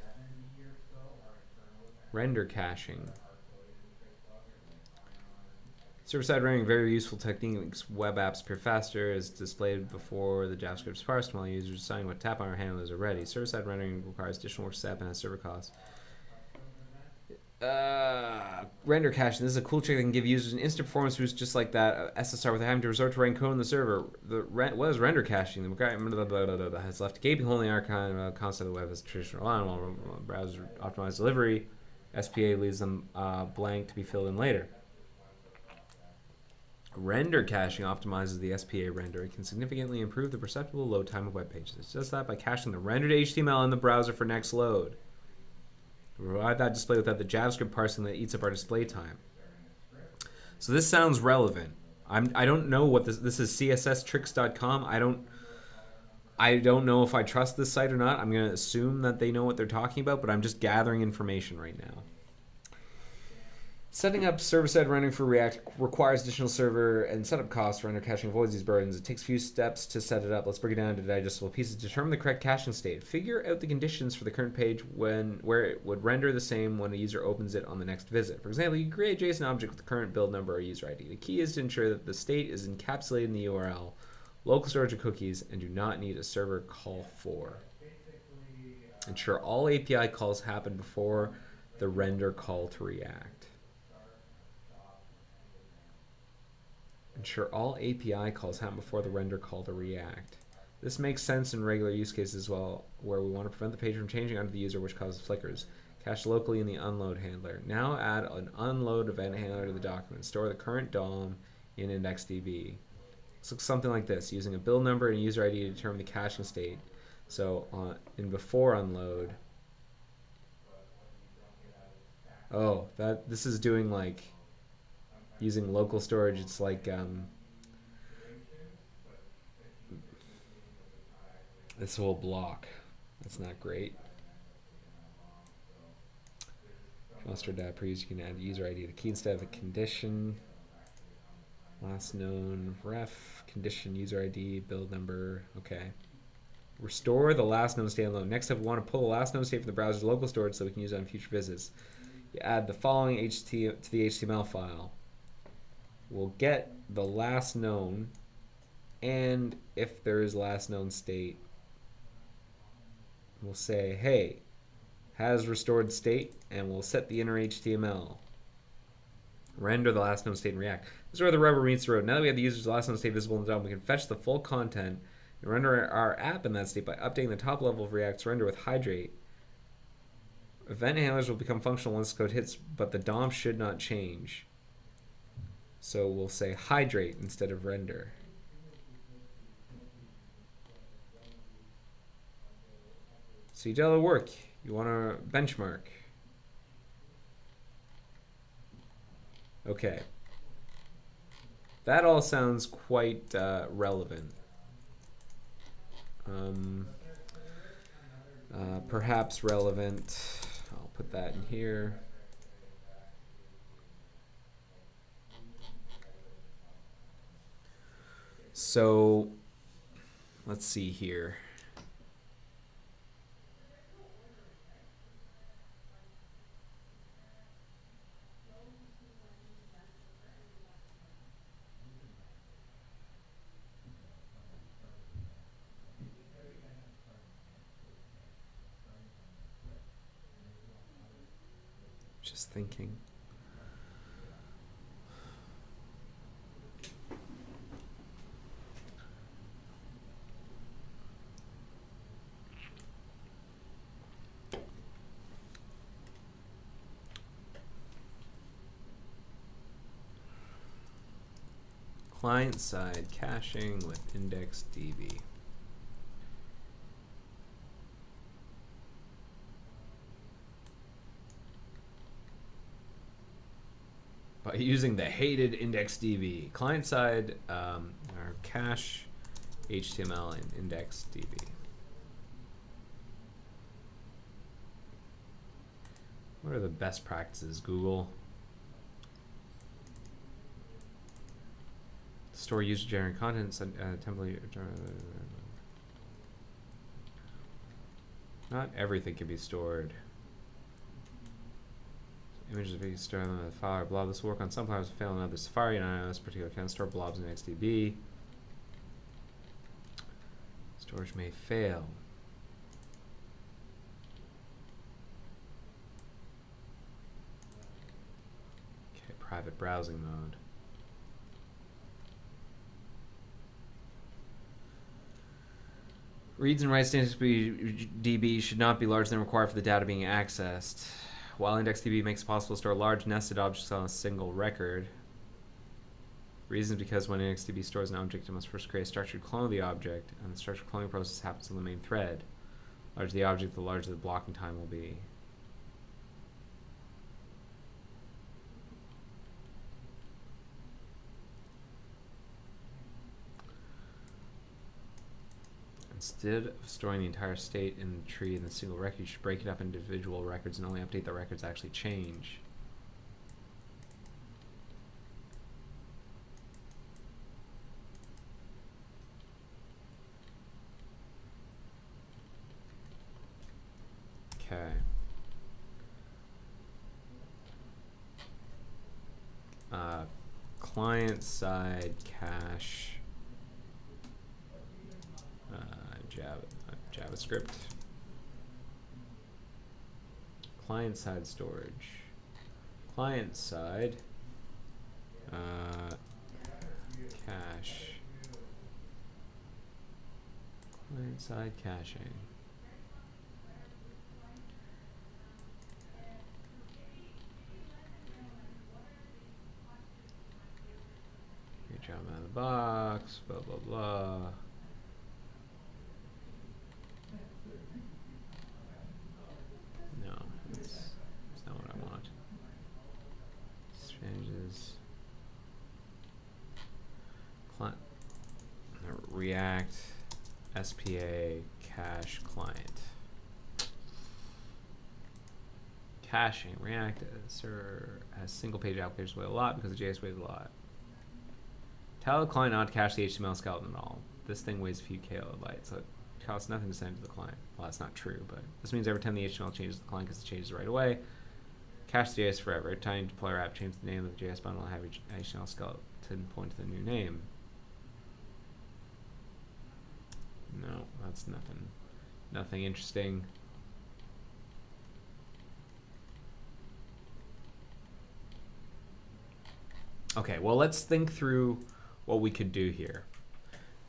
render caching. Server-side rendering, very useful technique, makes web apps appear faster, is displayed before the JavaScript is parsed while users deciding what tap on or handlers are ready. Server-side rendering requires additional work step and has server costs. Render caching. This is a cool trick that can give users an instant performance boost just like that SSR without having to resort to writing code on the server. What is render caching? The has left a gaping hole in the archive concept of the web as traditional line while browser optimized delivery. SPA leaves them blank to be filled in later. Render caching optimizes the SPA render. It can significantly improve the perceptible load time of web pages. It does that by caching the rendered HTML in the browser for next load. Provide that display without the JavaScript parsing that eats up our display time. So this sounds relevant. I don't know what this is. CSStricks.com. I don't know if I trust this site or not. I'm going to assume that they know what they're talking about, but I'm just gathering information right now. Setting up server-side rendering for React requires additional server and setup costs. Render caching avoids these burdens. It takes a few steps to set it up. Let's break it down into digestible pieces. Determine the correct caching state. Figure out the conditions for the current page where it would render the same when a user opens it on the next visit. For example, you create a JSON object with the current build number or user ID. The key is to ensure that the state is encapsulated in the URL, local storage of cookies, and do not need a server call for. Ensure all API calls happen before the render call to React. Ensure all API calls happen before the render call to React. This makes sense in regular use cases as well, where we want to prevent the page from changing onto the user, which causes flickers. Cache locally in the unload handler. Now add an unload event handler to the document. Store the current DOM in IndexedDB. This looks something like this, using a build number and a user ID to determine the caching state. So in before unload. Oh, this is doing like using local storage. It's like this whole block. That's not great. If you want to store data previous, you can add the user ID to the key instead of the condition. Last known ref, condition, user ID, build number. Okay. Restore the last known state alone. Next up, we want to pull the last known state from the browser's local storage so we can use it on future visits. You add the following to the HTML file. We'll get the last known, and if there is last known state, we'll say, hey, has restored state, and we'll set the inner HTML. Render the last known state in React. This is where the rubber meets the road. Now that we have the user's last known state visible in the DOM, we can fetch the full content and render our app in that state by updating the top level of React's render with hydrate. Event handlers will become functional once the code hits, but the DOM should not change. So we'll say hydrate instead of render. So you did all the work. You want to benchmark. Okay. That all sounds quite relevant. Perhaps relevant. I'll put that in here. So let's see here. Just thinking. Client-side caching with IndexedDB. By using the hated IndexedDB. Client-side or cache HTML in IndexedDB. What are the best practices, Google? Store user-generated content, template. Not everything can be stored. Images of stored on the file or blob. This will work on some platforms, fail on other. Safari and iOS particular can store blobs in XDB. Storage may fail. Okay, private browsing mode. Reads and writes to IndexedDB should not be larger than required for the data being accessed. While IndexedDB makes it possible to store large nested objects on a single record. Reason is because when IndexedDB stores an object, it must first create a structured clone of the object, and the structured cloning process happens in the main thread. The larger the object, the larger the blocking time will be. Instead of storing the entire state in the tree in a single record, you should break it up into individual records and only update the records that actually change. Okay. Client-side cache. JavaScript. Client-side storage. Client-side cache. Client-side caching. Great job out of the box. Blah blah blah. No, that's not what I want. Changes. React SPA cache client. Caching. React has single page applications weigh a lot because the JS weighs a lot. Tell the client not to cache the HTML skeleton at all. This thing weighs a few kilobytes, so it costs nothing to send to the client. Well, that's not true, but this means every time the HTML changes, the client gets the changes right away. Cache the JS forever. Every time you deploy your app, change the name of the JS bundle and have your HTML skeleton point to the new name. No, that's nothing. Nothing interesting. Okay, well, let's think through what we could do here.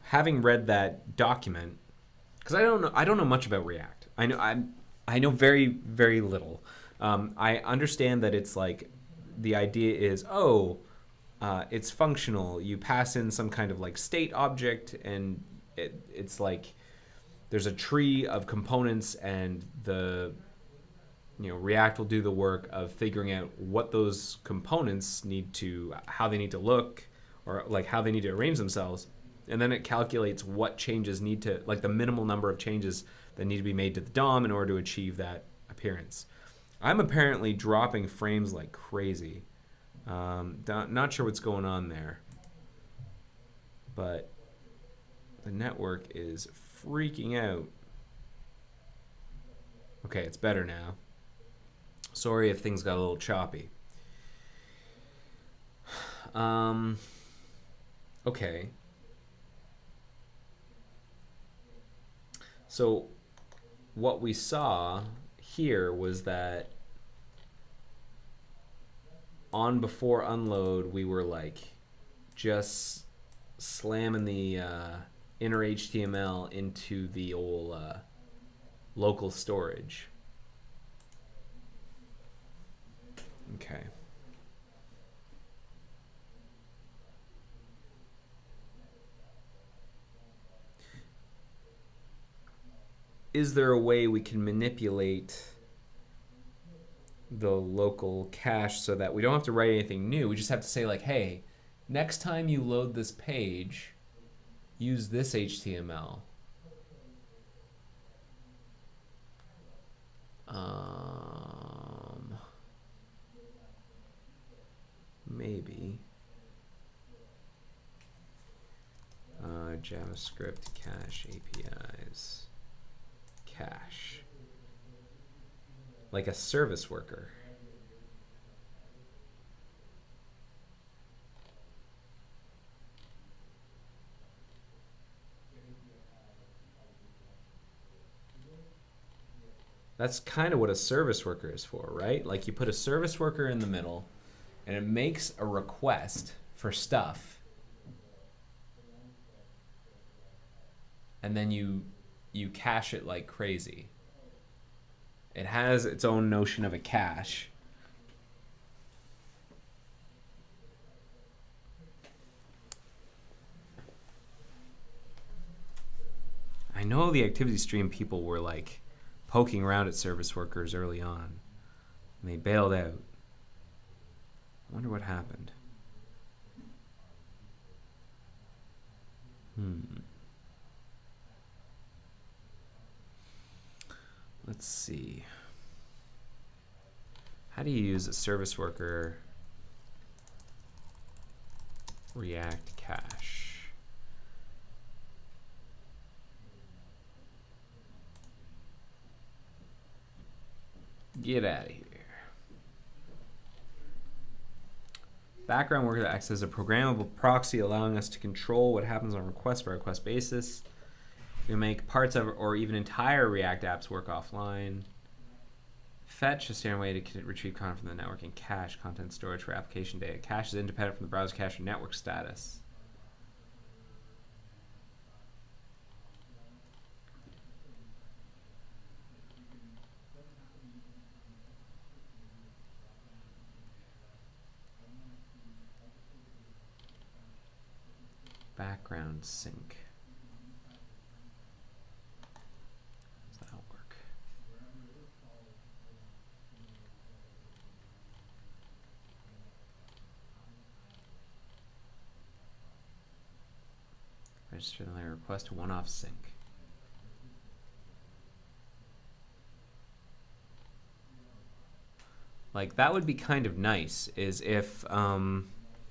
Having read that document, because I don't know much about React. I know very, very little. I understand that it's like the idea is, it's functional. You pass in some kind of like state object, and it's like there's a tree of components, and React will do the work of figuring out what those components how they need to look, or like how they need to arrange themselves. And then it calculates what changes like the minimal number of changes that need to be made to the DOM in order to achieve that appearance. I'm apparently dropping frames like crazy. Not sure what's going on there. But the network is freaking out. Okay, it's better now. Sorry if things got a little choppy. Okay. So what we saw here was that on before unload, we were like just slamming the inner HTML into the old local storage. Okay. Is there a way we can manipulate the local cache so that we don't have to write anything new? We just have to say like, hey, next time you load this page, use this HTML. Maybe. JavaScript cache APIs. Cache. Like a service worker. That's kind of what a service worker is for, right? Like you put a service worker in the middle and it makes a request for stuff. And then you cache it like crazy. It has its own notion of a cache. I know the activity stream people were like poking around at service workers early on. And they bailed out. I wonder what happened. Let's see. How do you use a service worker React cache? Get out of here. Background worker that acts as a programmable proxy, allowing us to control what happens on a request by request basis. We make parts of or even entire React apps work offline. Fetch, a standard way to retrieve content from the network, and cache, content storage for application data. Cache is independent from the browser cache or network status. Background sync. Does that work? Register the layer request to one-off sync. Like that would be kind of nice, is if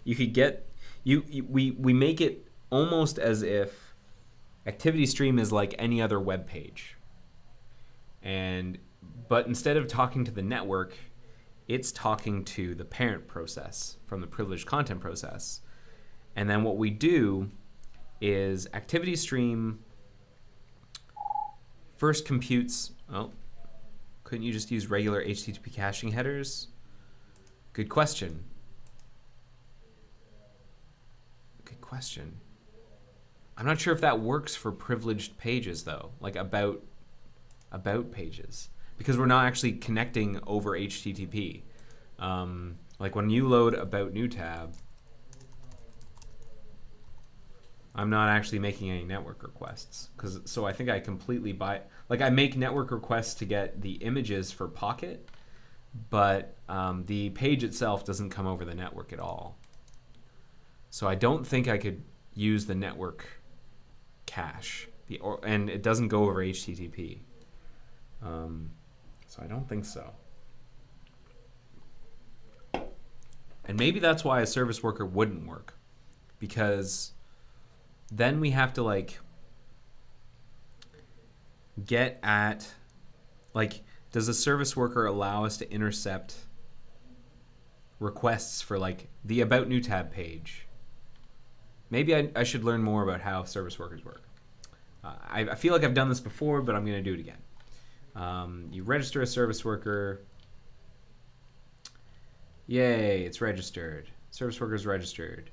you could get we make it almost as if Activity Stream is like any other web page, but instead of talking to the network, it's talking to the parent process from the privileged content process. And then what we do is Activity Stream first computes. Oh, couldn't you just use regular HTTP caching headers? Good question. Good question. I'm not sure if that works for privileged pages though, like about pages, because we're not actually connecting over HTTP. Like when you load about new tab, I'm not actually making any network requests, so I think I completely I make network requests to get the images for Pocket, but the page itself doesn't come over the network at all. So I don't think I could use the network cache, and it doesn't go over HTTP. So I don't think so. And maybe that's why a service worker wouldn't work, because then we have to like get at, like, does a service worker allow us to intercept requests for like the About New tab page? Maybe I should learn more about how service workers work. I feel like I've done this before, but I'm going to do it again. You register a service worker. Yay, it's registered. Service worker is registered.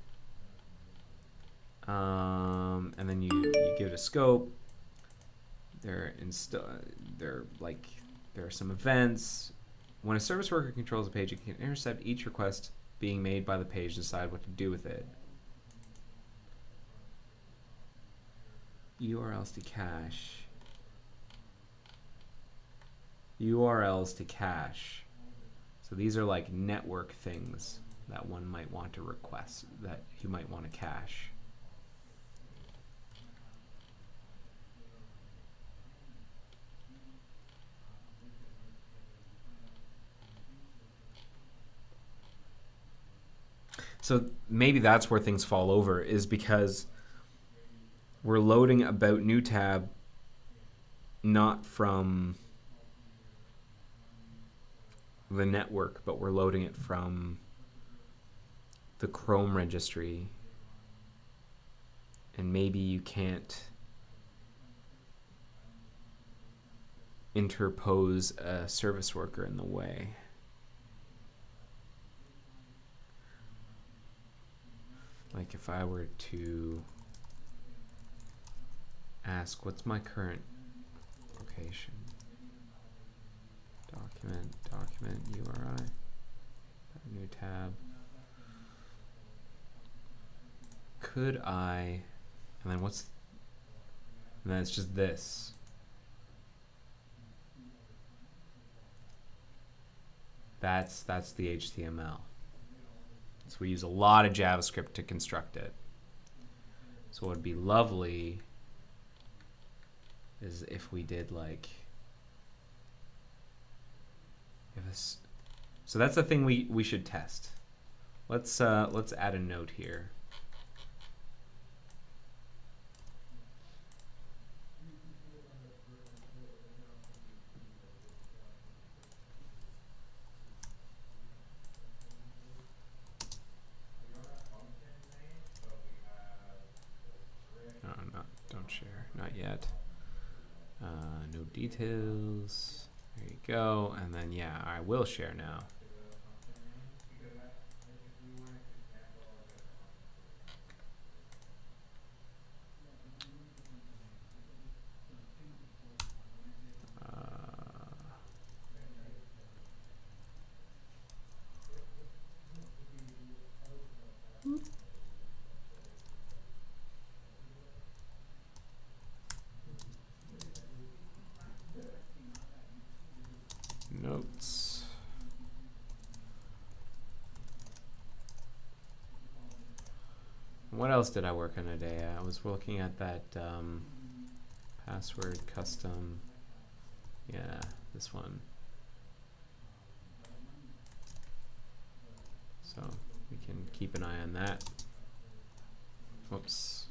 And then you give it a scope. There are some events. When a service worker controls a page, it can intercept each request being made by the page and decide what to do with it. URLs to cache. URLs to cache. So these are like network things that one might want to request, that you might want to cache. So maybe that's where things fall over, is because we're loading about new tab not from the network, but we're loading it from the Chrome registry. And maybe you can't interpose a service worker in the way. Like if I were to ask, what's my current location? Document URI, new tab. Could I, and then what's, and then it's just this. That's the HTML. So we use a lot of JavaScript to construct it. So what would be lovely is if we did like, so that's the thing we should test. Let's add a note here. Don't share, not yet. No details. There you go. And then yeah, I will share now. Notes. What else did I work on today? I was looking at that password custom. Yeah, this one. So we can keep an eye on that. Whoops.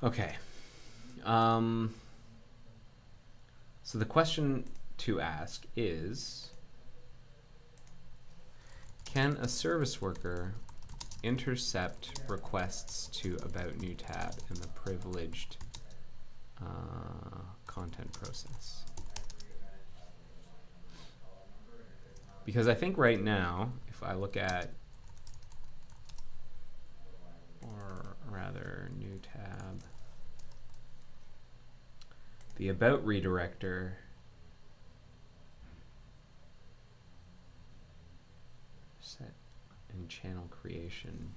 Okay. So the question to ask is, can a service worker intercept requests to about new tab in the privileged content process? Because I think right now, if I look at, or rather new tab, the about redirector set in channel creation.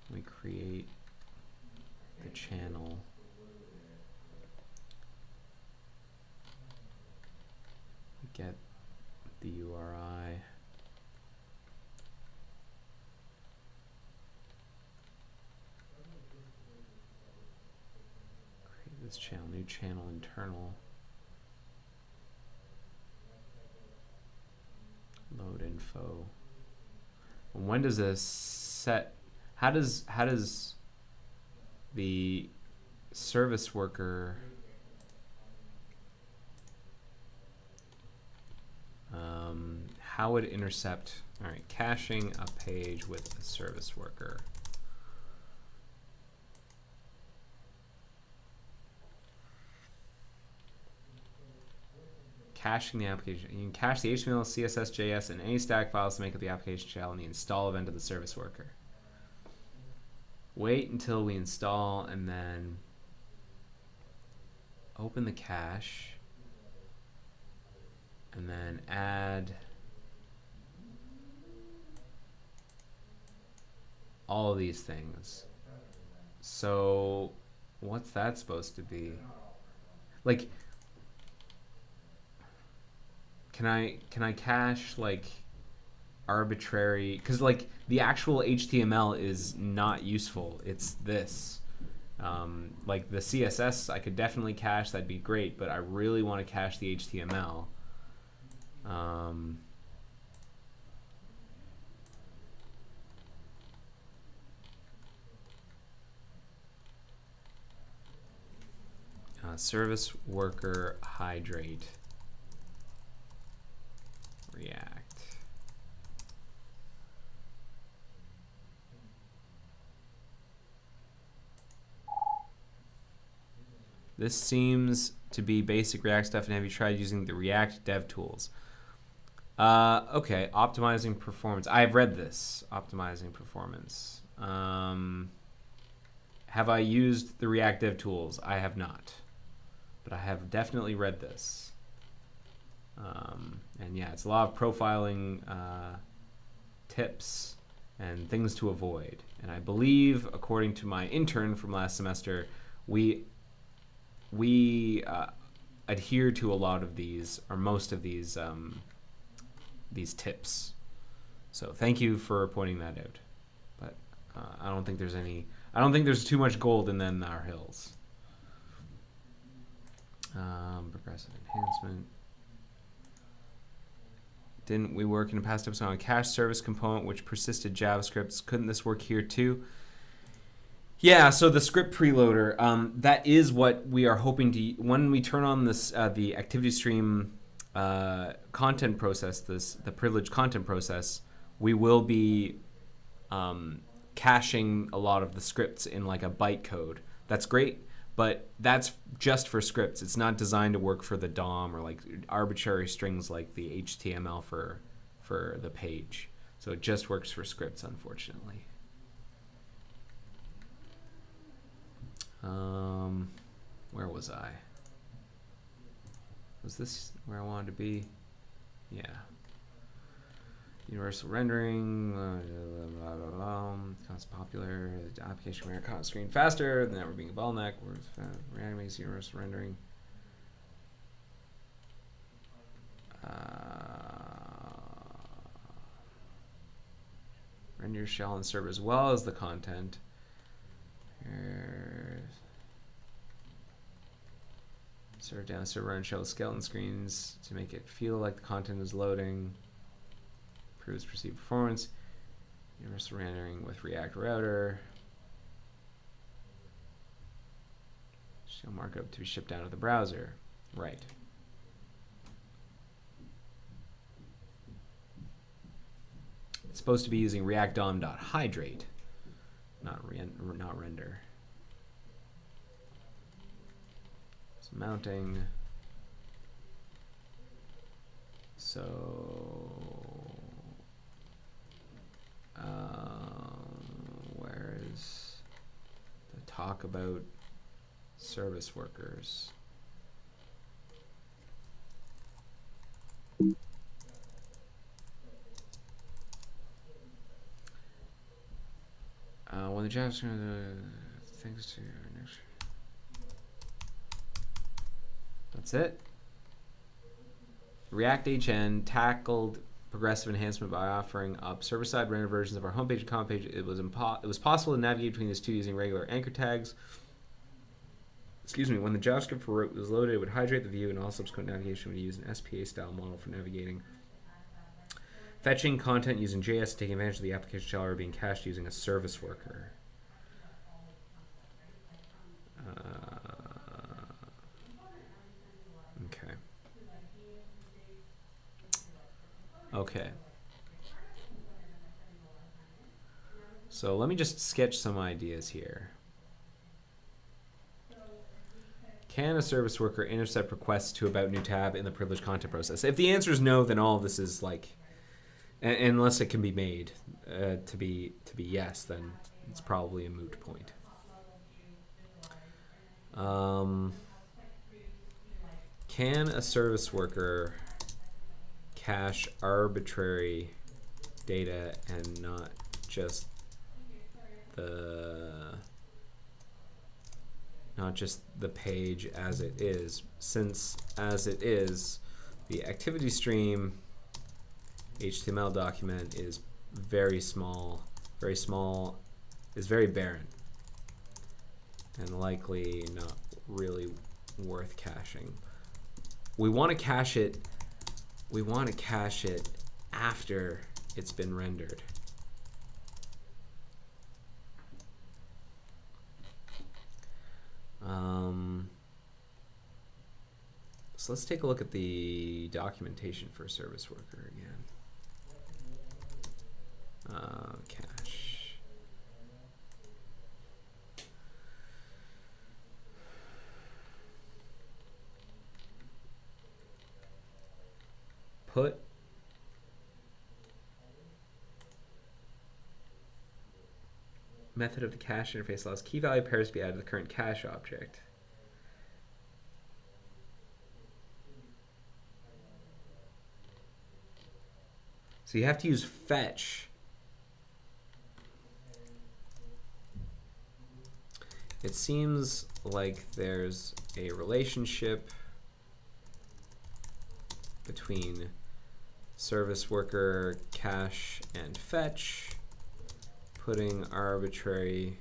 We create the channel. We get the URI. This channel, new channel internal, load info. And when does this set? How does the service worker how would intercept? All right, caching a page with a service worker. Caching the application. You can cache the HTML, CSS, JS, and any static files to make up the application shell in the install event of the service worker. Wait until we install and then open the cache and then add all of these things. So what's that supposed to be? Like, can I cache like arbitrary, because like the actual HTML is not useful. It's this. Like the CSS I could definitely cache, that'd be great, but I really want to cache the HTML. Service worker hydrate React. This seems to be basic React stuff, and have you tried using the React dev tools? Okay, optimizing performance. I've read this, optimizing performance. Have I used the React dev tools? I have not, but I have definitely read this. And yeah, it's a lot of profiling tips and things to avoid. And I believe, according to my intern from last semester, we adhere to a lot of these, or most of these tips. So thank you for pointing that out. But I don't think there's any. I don't think there's too much gold in them our hills. Progressive enhancement. Didn't we work in a past episode on a cache service component which persisted JavaScripts? Couldn't this work here too? Yeah, so the script preloader, that is what we are hoping to, when we turn on this, the activity stream content process, the privileged content process, we will be caching a lot of the scripts in like a bytecode. That's great, but that's just for scripts. It's not designed to work for the DOM or like arbitrary strings like the HTML for the page. So it just works for scripts, unfortunately. Where was I? Was this where I wanted to be? Yeah. Universal rendering, blah, blah, blah. It's popular. The application can render screen faster. The network being a bottleneck. React makes universal rendering. Render your shell and serve as well as the content. Serve down server and shell skeleton screens to make it feel like the content is loading. Improves perceived performance. Universal rendering with React router. Shell markup to be shipped out of the browser. Right. It's supposed to be using React DOM.hydrate, not render. So mounting. So where is the talk about service workers? When the JavaScript thanks to our next. That's it. React HN tackled progressive enhancement by offering up server-side render versions of our homepage and comment page. It was possible to navigate between these two using regular anchor tags. Excuse me. When the JavaScript for root was loaded, it would hydrate the view, and all subsequent navigation would use an SPA-style model for navigating. Fetching content using JS to take advantage of the application shell are being cached using a service worker. Okay. Okay. So let me just sketch some ideas here. Can a service worker intercept requests to about new tab in the privileged content process? If the answer is no, then all of this is like, unless it can be made to be yes, then it's probably a moot point. Can a service worker cache arbitrary data and not just the page as it is, since as it is the activity stream HTML document is very small, is very barren and likely not really worth caching. We want to cache it we want to cache it after it's been rendered. So let's take a look at the documentation for service worker again. Cache. Put method of the cache interface allows key value pairs to be added to the current cache object. So you have to use fetch. It seems like there's a relationship between service worker, cache, and fetch. Putting arbitrary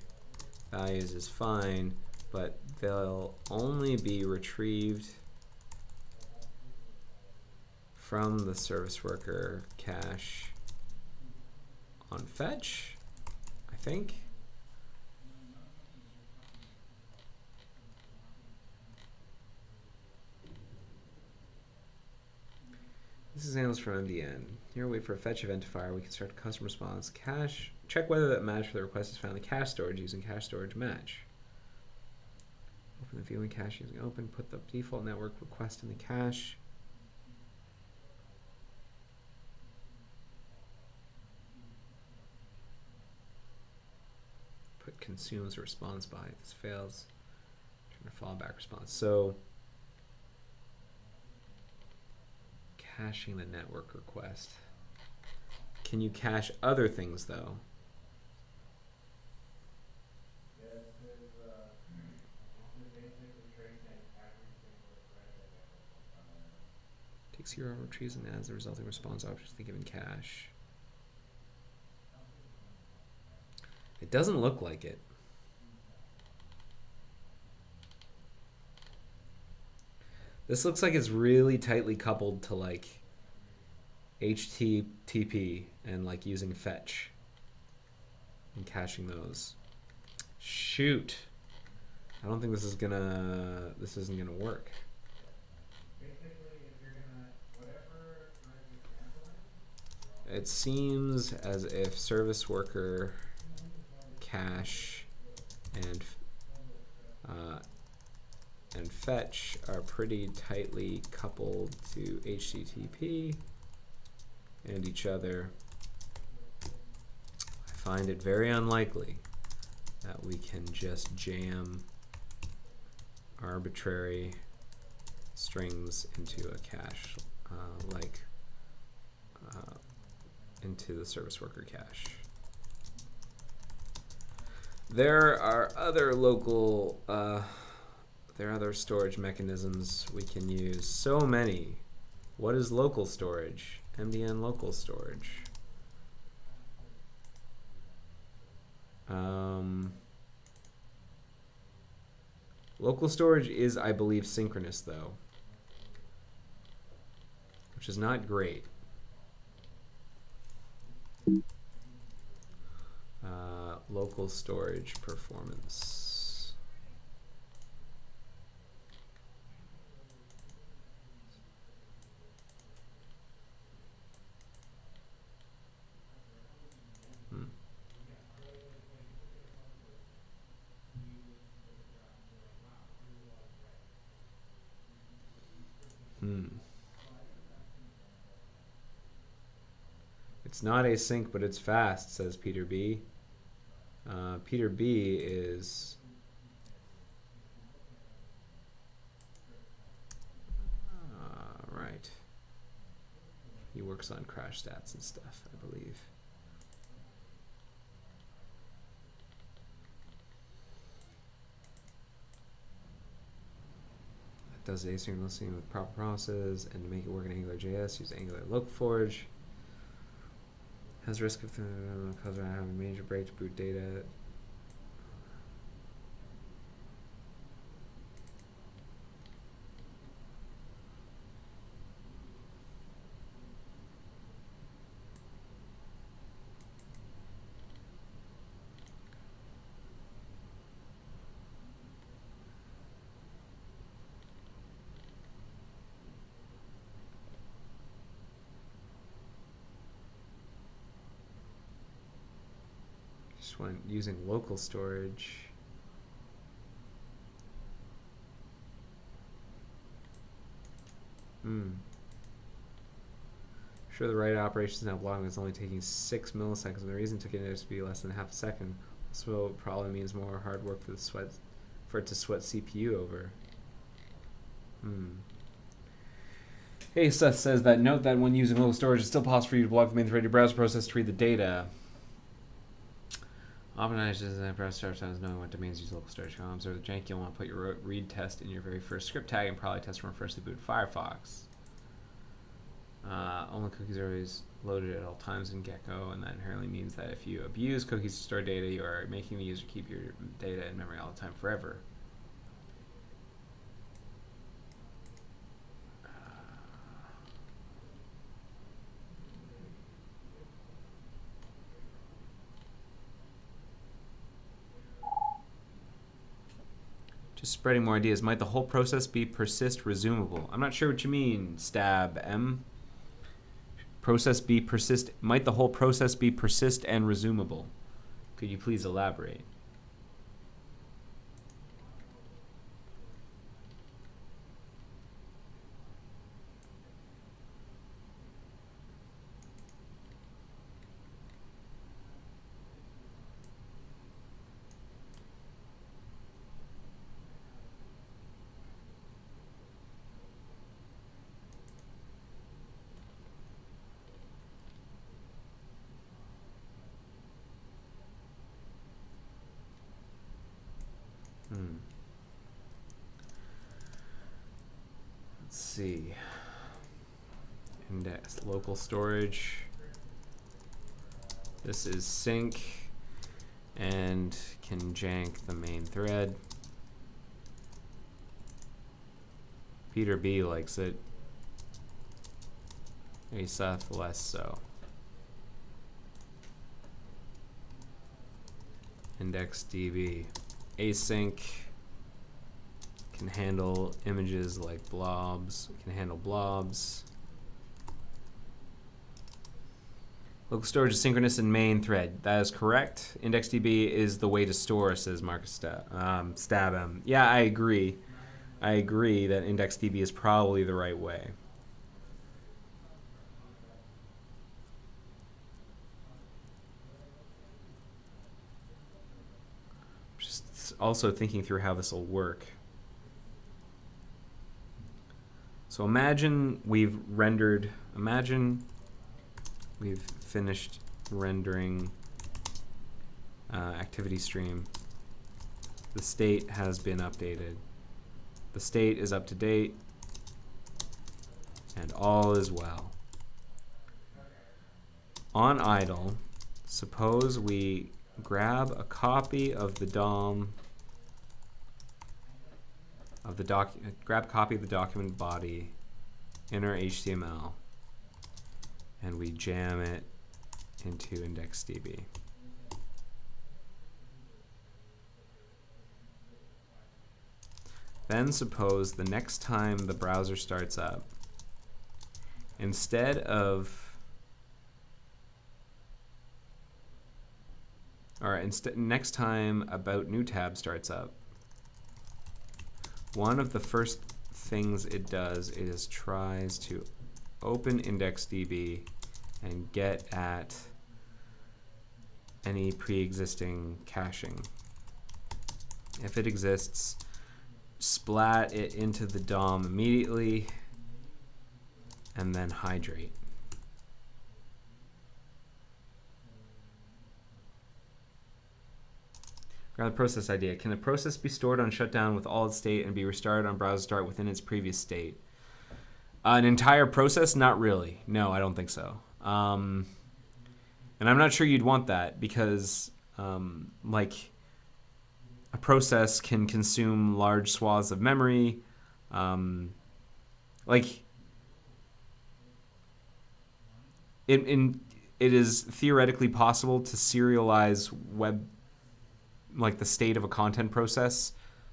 values is fine, but they'll only be retrieved from the service worker cache on fetch, I think. This is handles from MDN. Here, wait for a fetch event to fire. We can start custom response. Cache. Check whether that match for the request is found in the cache storage using cache storage match. Open the viewing cache using open. Put the default network request in the cache. Put consumes a response by. If this fails, turn a fallback response. So caching the network request. Can you cache other things though? Takes your own retrieves and adds the resulting response object to the given cache. It doesn't look like it. This looks like it's really tightly coupled to like HTTP and like using fetch and caching those. Shoot. I don't think this isn't gonna work. It seems as if service worker cache and fetch are pretty tightly coupled to HTTP and each other. I find it very unlikely that we can just jam arbitrary strings into a cache into the service worker cache. There are other local there are other storage mechanisms we can use. So many. What is local storage? MDN local storage. Local storage is, I believe, synchronous though, which is not great. Local storage performance. It's not async, but it's fast, says Peter B. Peter B is right. He works on crash stats and stuff, I believe. That does asynchronous listening with proper processes, and to make it work in AngularJS, use Angular Local4j. Has risk of because I have a major break to boot data. Just went using local storage. Sure, the write operation is now blocking. It's only taking 6 milliseconds, and the reason it took it to be less than half a second. So it probably means more hard work for it to sweat CPU over. Hey, Seth says that note that when using local storage, it's still possible for you to block the main thread of your browser process to read the data. Optimizes the browser start times knowing what domains use local storage. Observe the jank. You'll want to put your read test in your very first script tag and probably test from freshly booted Firefox. Only cookies are always loaded at all times in Gecko, and that inherently means that if you abuse cookies to store data, you are making the user keep your data in memory all the time forever. Just spreading more ideas. Might the whole process be persist resumable? I'm not sure what you mean, Stab M. Process be persist. Might the whole process be persist and resumable? Could you please elaborate? Let's see. Index local storage. This is sync and can jank the main thread. Peter B likes it. Seth less so. Index DB. Async can handle images like blobs. Can handle blobs. Local storage is synchronous in main thread. That is correct. IndexedDB is the way to store, says Marcus Stabem. Yeah, I agree. I agree that IndexedDB is probably the right way. Just also thinking through how this will work. So imagine we've finished rendering activity stream. The state has been updated. The state is up to date, and all is well. On idle, suppose we grab a copy of the DOM of the grab copy of the document body in our HTML, and we jam it into IndexedDB. Then suppose the next time the browser starts up, next time About New tab starts up, one of the first things it does is tries to open IndexedDB and get at any pre-existing caching. If it exists, splat it into the DOM immediately, and then hydrate. Grab the process idea. Can a process be stored on shutdown with all its state and be restarted on browser start within its previous state? An entire process? Not really. No, I don't think so. And I'm not sure you'd want that because, like, a process can consume large swaths of memory. Like, it is theoretically possible to serialize the state of a content process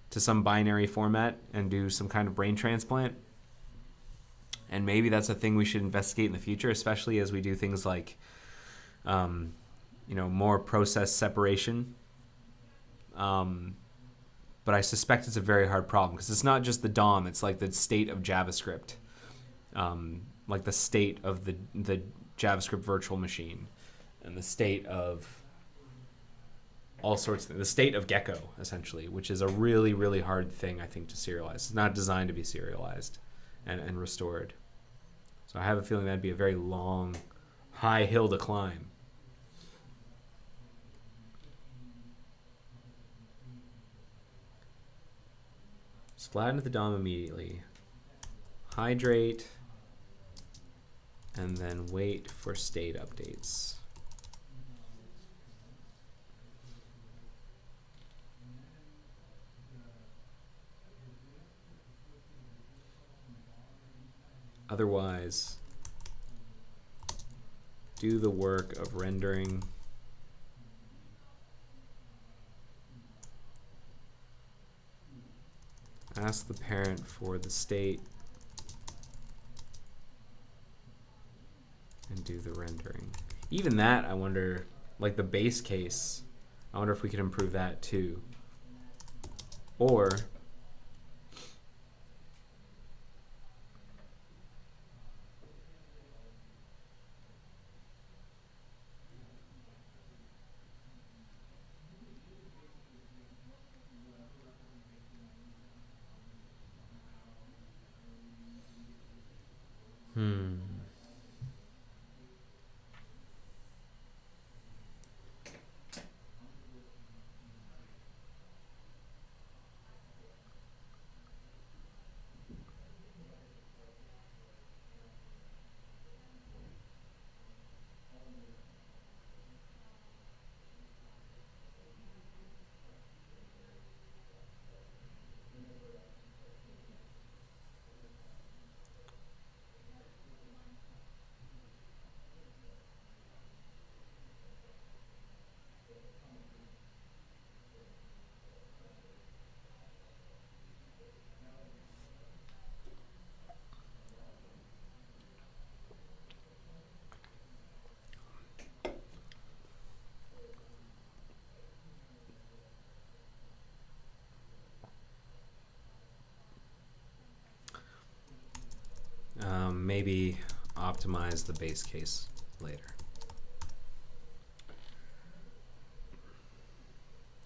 to some binary format and do some kind of brain transplant. And maybe that's a thing we should investigate in the future, especially as we do things like more process separation. But I suspect it's a very hard problem because it's not just the DOM, it's like the state of JavaScript, like the state of the JavaScript virtual machine, and the state of all sorts of things. The state of Gecko, essentially, which is a really, really hard thing, I think, to serialize. It's not designed to be serialized and restored. So I have a feeling that'd be a very long, high hill to climb. Flatten the DOM immediately. Hydrate. And then wait for state updates. Otherwise, do the work of rendering. Ask the parent for the state and do the rendering. Even that, I wonder, like the base case, I wonder if we could improve that too. Or maybe optimize the base case later.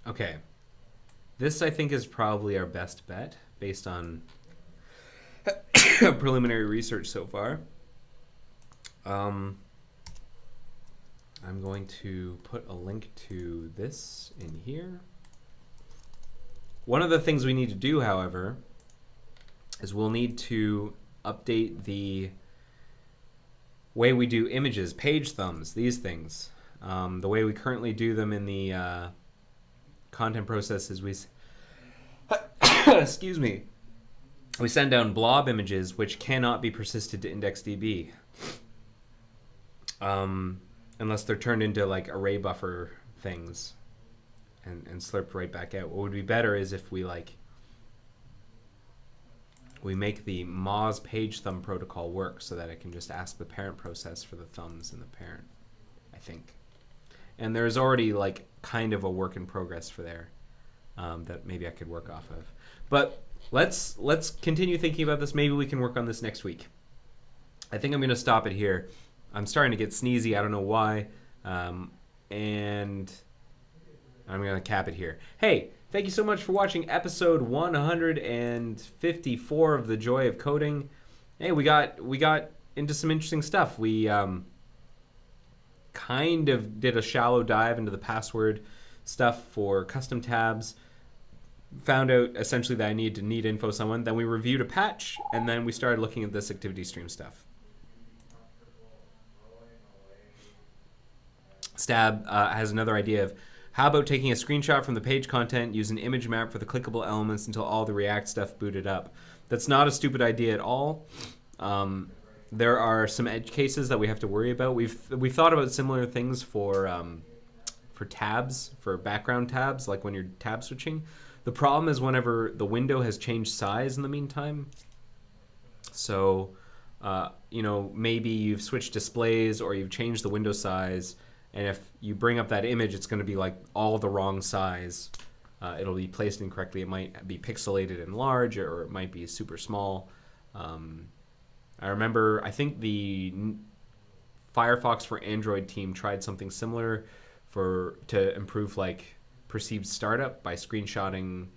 Okay. This, I think, is probably our best bet based on preliminary research so far. I'm going to put a link to this in here. One of the things we need to do, however, is we'll need to update the way we do images, page thumbs, these things. The way we currently do them in the content process is we excuse me, we send down blob images which cannot be persisted to IndexedDB unless they're turned into like array buffer things and slurped right back out. What would be better is if we make the Moz page thumb protocol work so that it can just ask the parent process for the thumbs in the parent, I think. And there's already like kind of a work in progress for there that maybe I could work off of. But let's continue thinking about this. Maybe we can work on this next week. I think I'm going to stop it here. I'm starting to get sneezy. I don't know why. And I'm going to cap it here. Hey, thank you so much for watching episode 154 of The Joy of Coding. Hey, we got into some interesting stuff. We kind of did a shallow dive into the password stuff for custom tabs. Found out essentially that I need to need info someone. Then we reviewed a patch, and then we started looking at this activity stream stuff. Stab has another idea of how about taking a screenshot from the page content, use an image map for the clickable elements until all the React stuff booted up. That's not a stupid idea at all. There are some edge cases that we have to worry about. We've thought about similar things for tabs, for background tabs, like when you're tab switching. The problem is whenever the window has changed size in the meantime. So, maybe you've switched displays or you've changed the window size, And if you bring up that image, it's going to be like all the wrong size. It'll be placed incorrectly. It might be pixelated and large, or it might be super small. I remember, I think the Firefox for Android team tried something similar to improve like perceived startup by screenshotting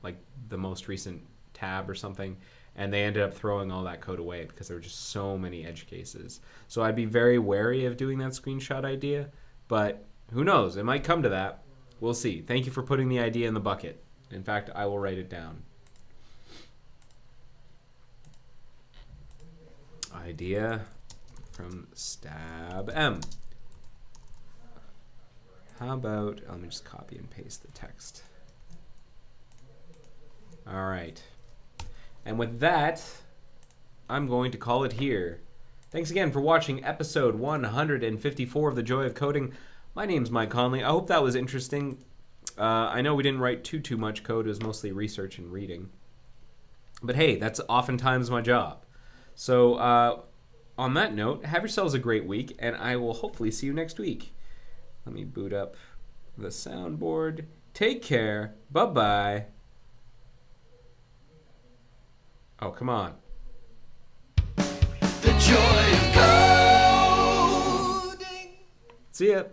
like the most recent tab or something, and they ended up throwing all that code away because there were just so many edge cases. So I'd be very wary of doing that screenshot idea, but who knows? It might come to that. We'll see. Thank you for putting the idea in the bucket. In fact, I will write it down. Idea from Stab M. How about, let me just copy and paste the text. All right. And with that, I'm going to call it here. Thanks again for watching episode 154 of The Joy of Coding. My name's Mike Conley. I hope that was interesting. I know we didn't write too much code. It was mostly research and reading. But hey, that's oftentimes my job. So on that note, have yourselves a great week, and I will hopefully see you next week. Let me boot up the soundboard. Take care. Bye-bye. Oh, come on. The joy of coding. See ya.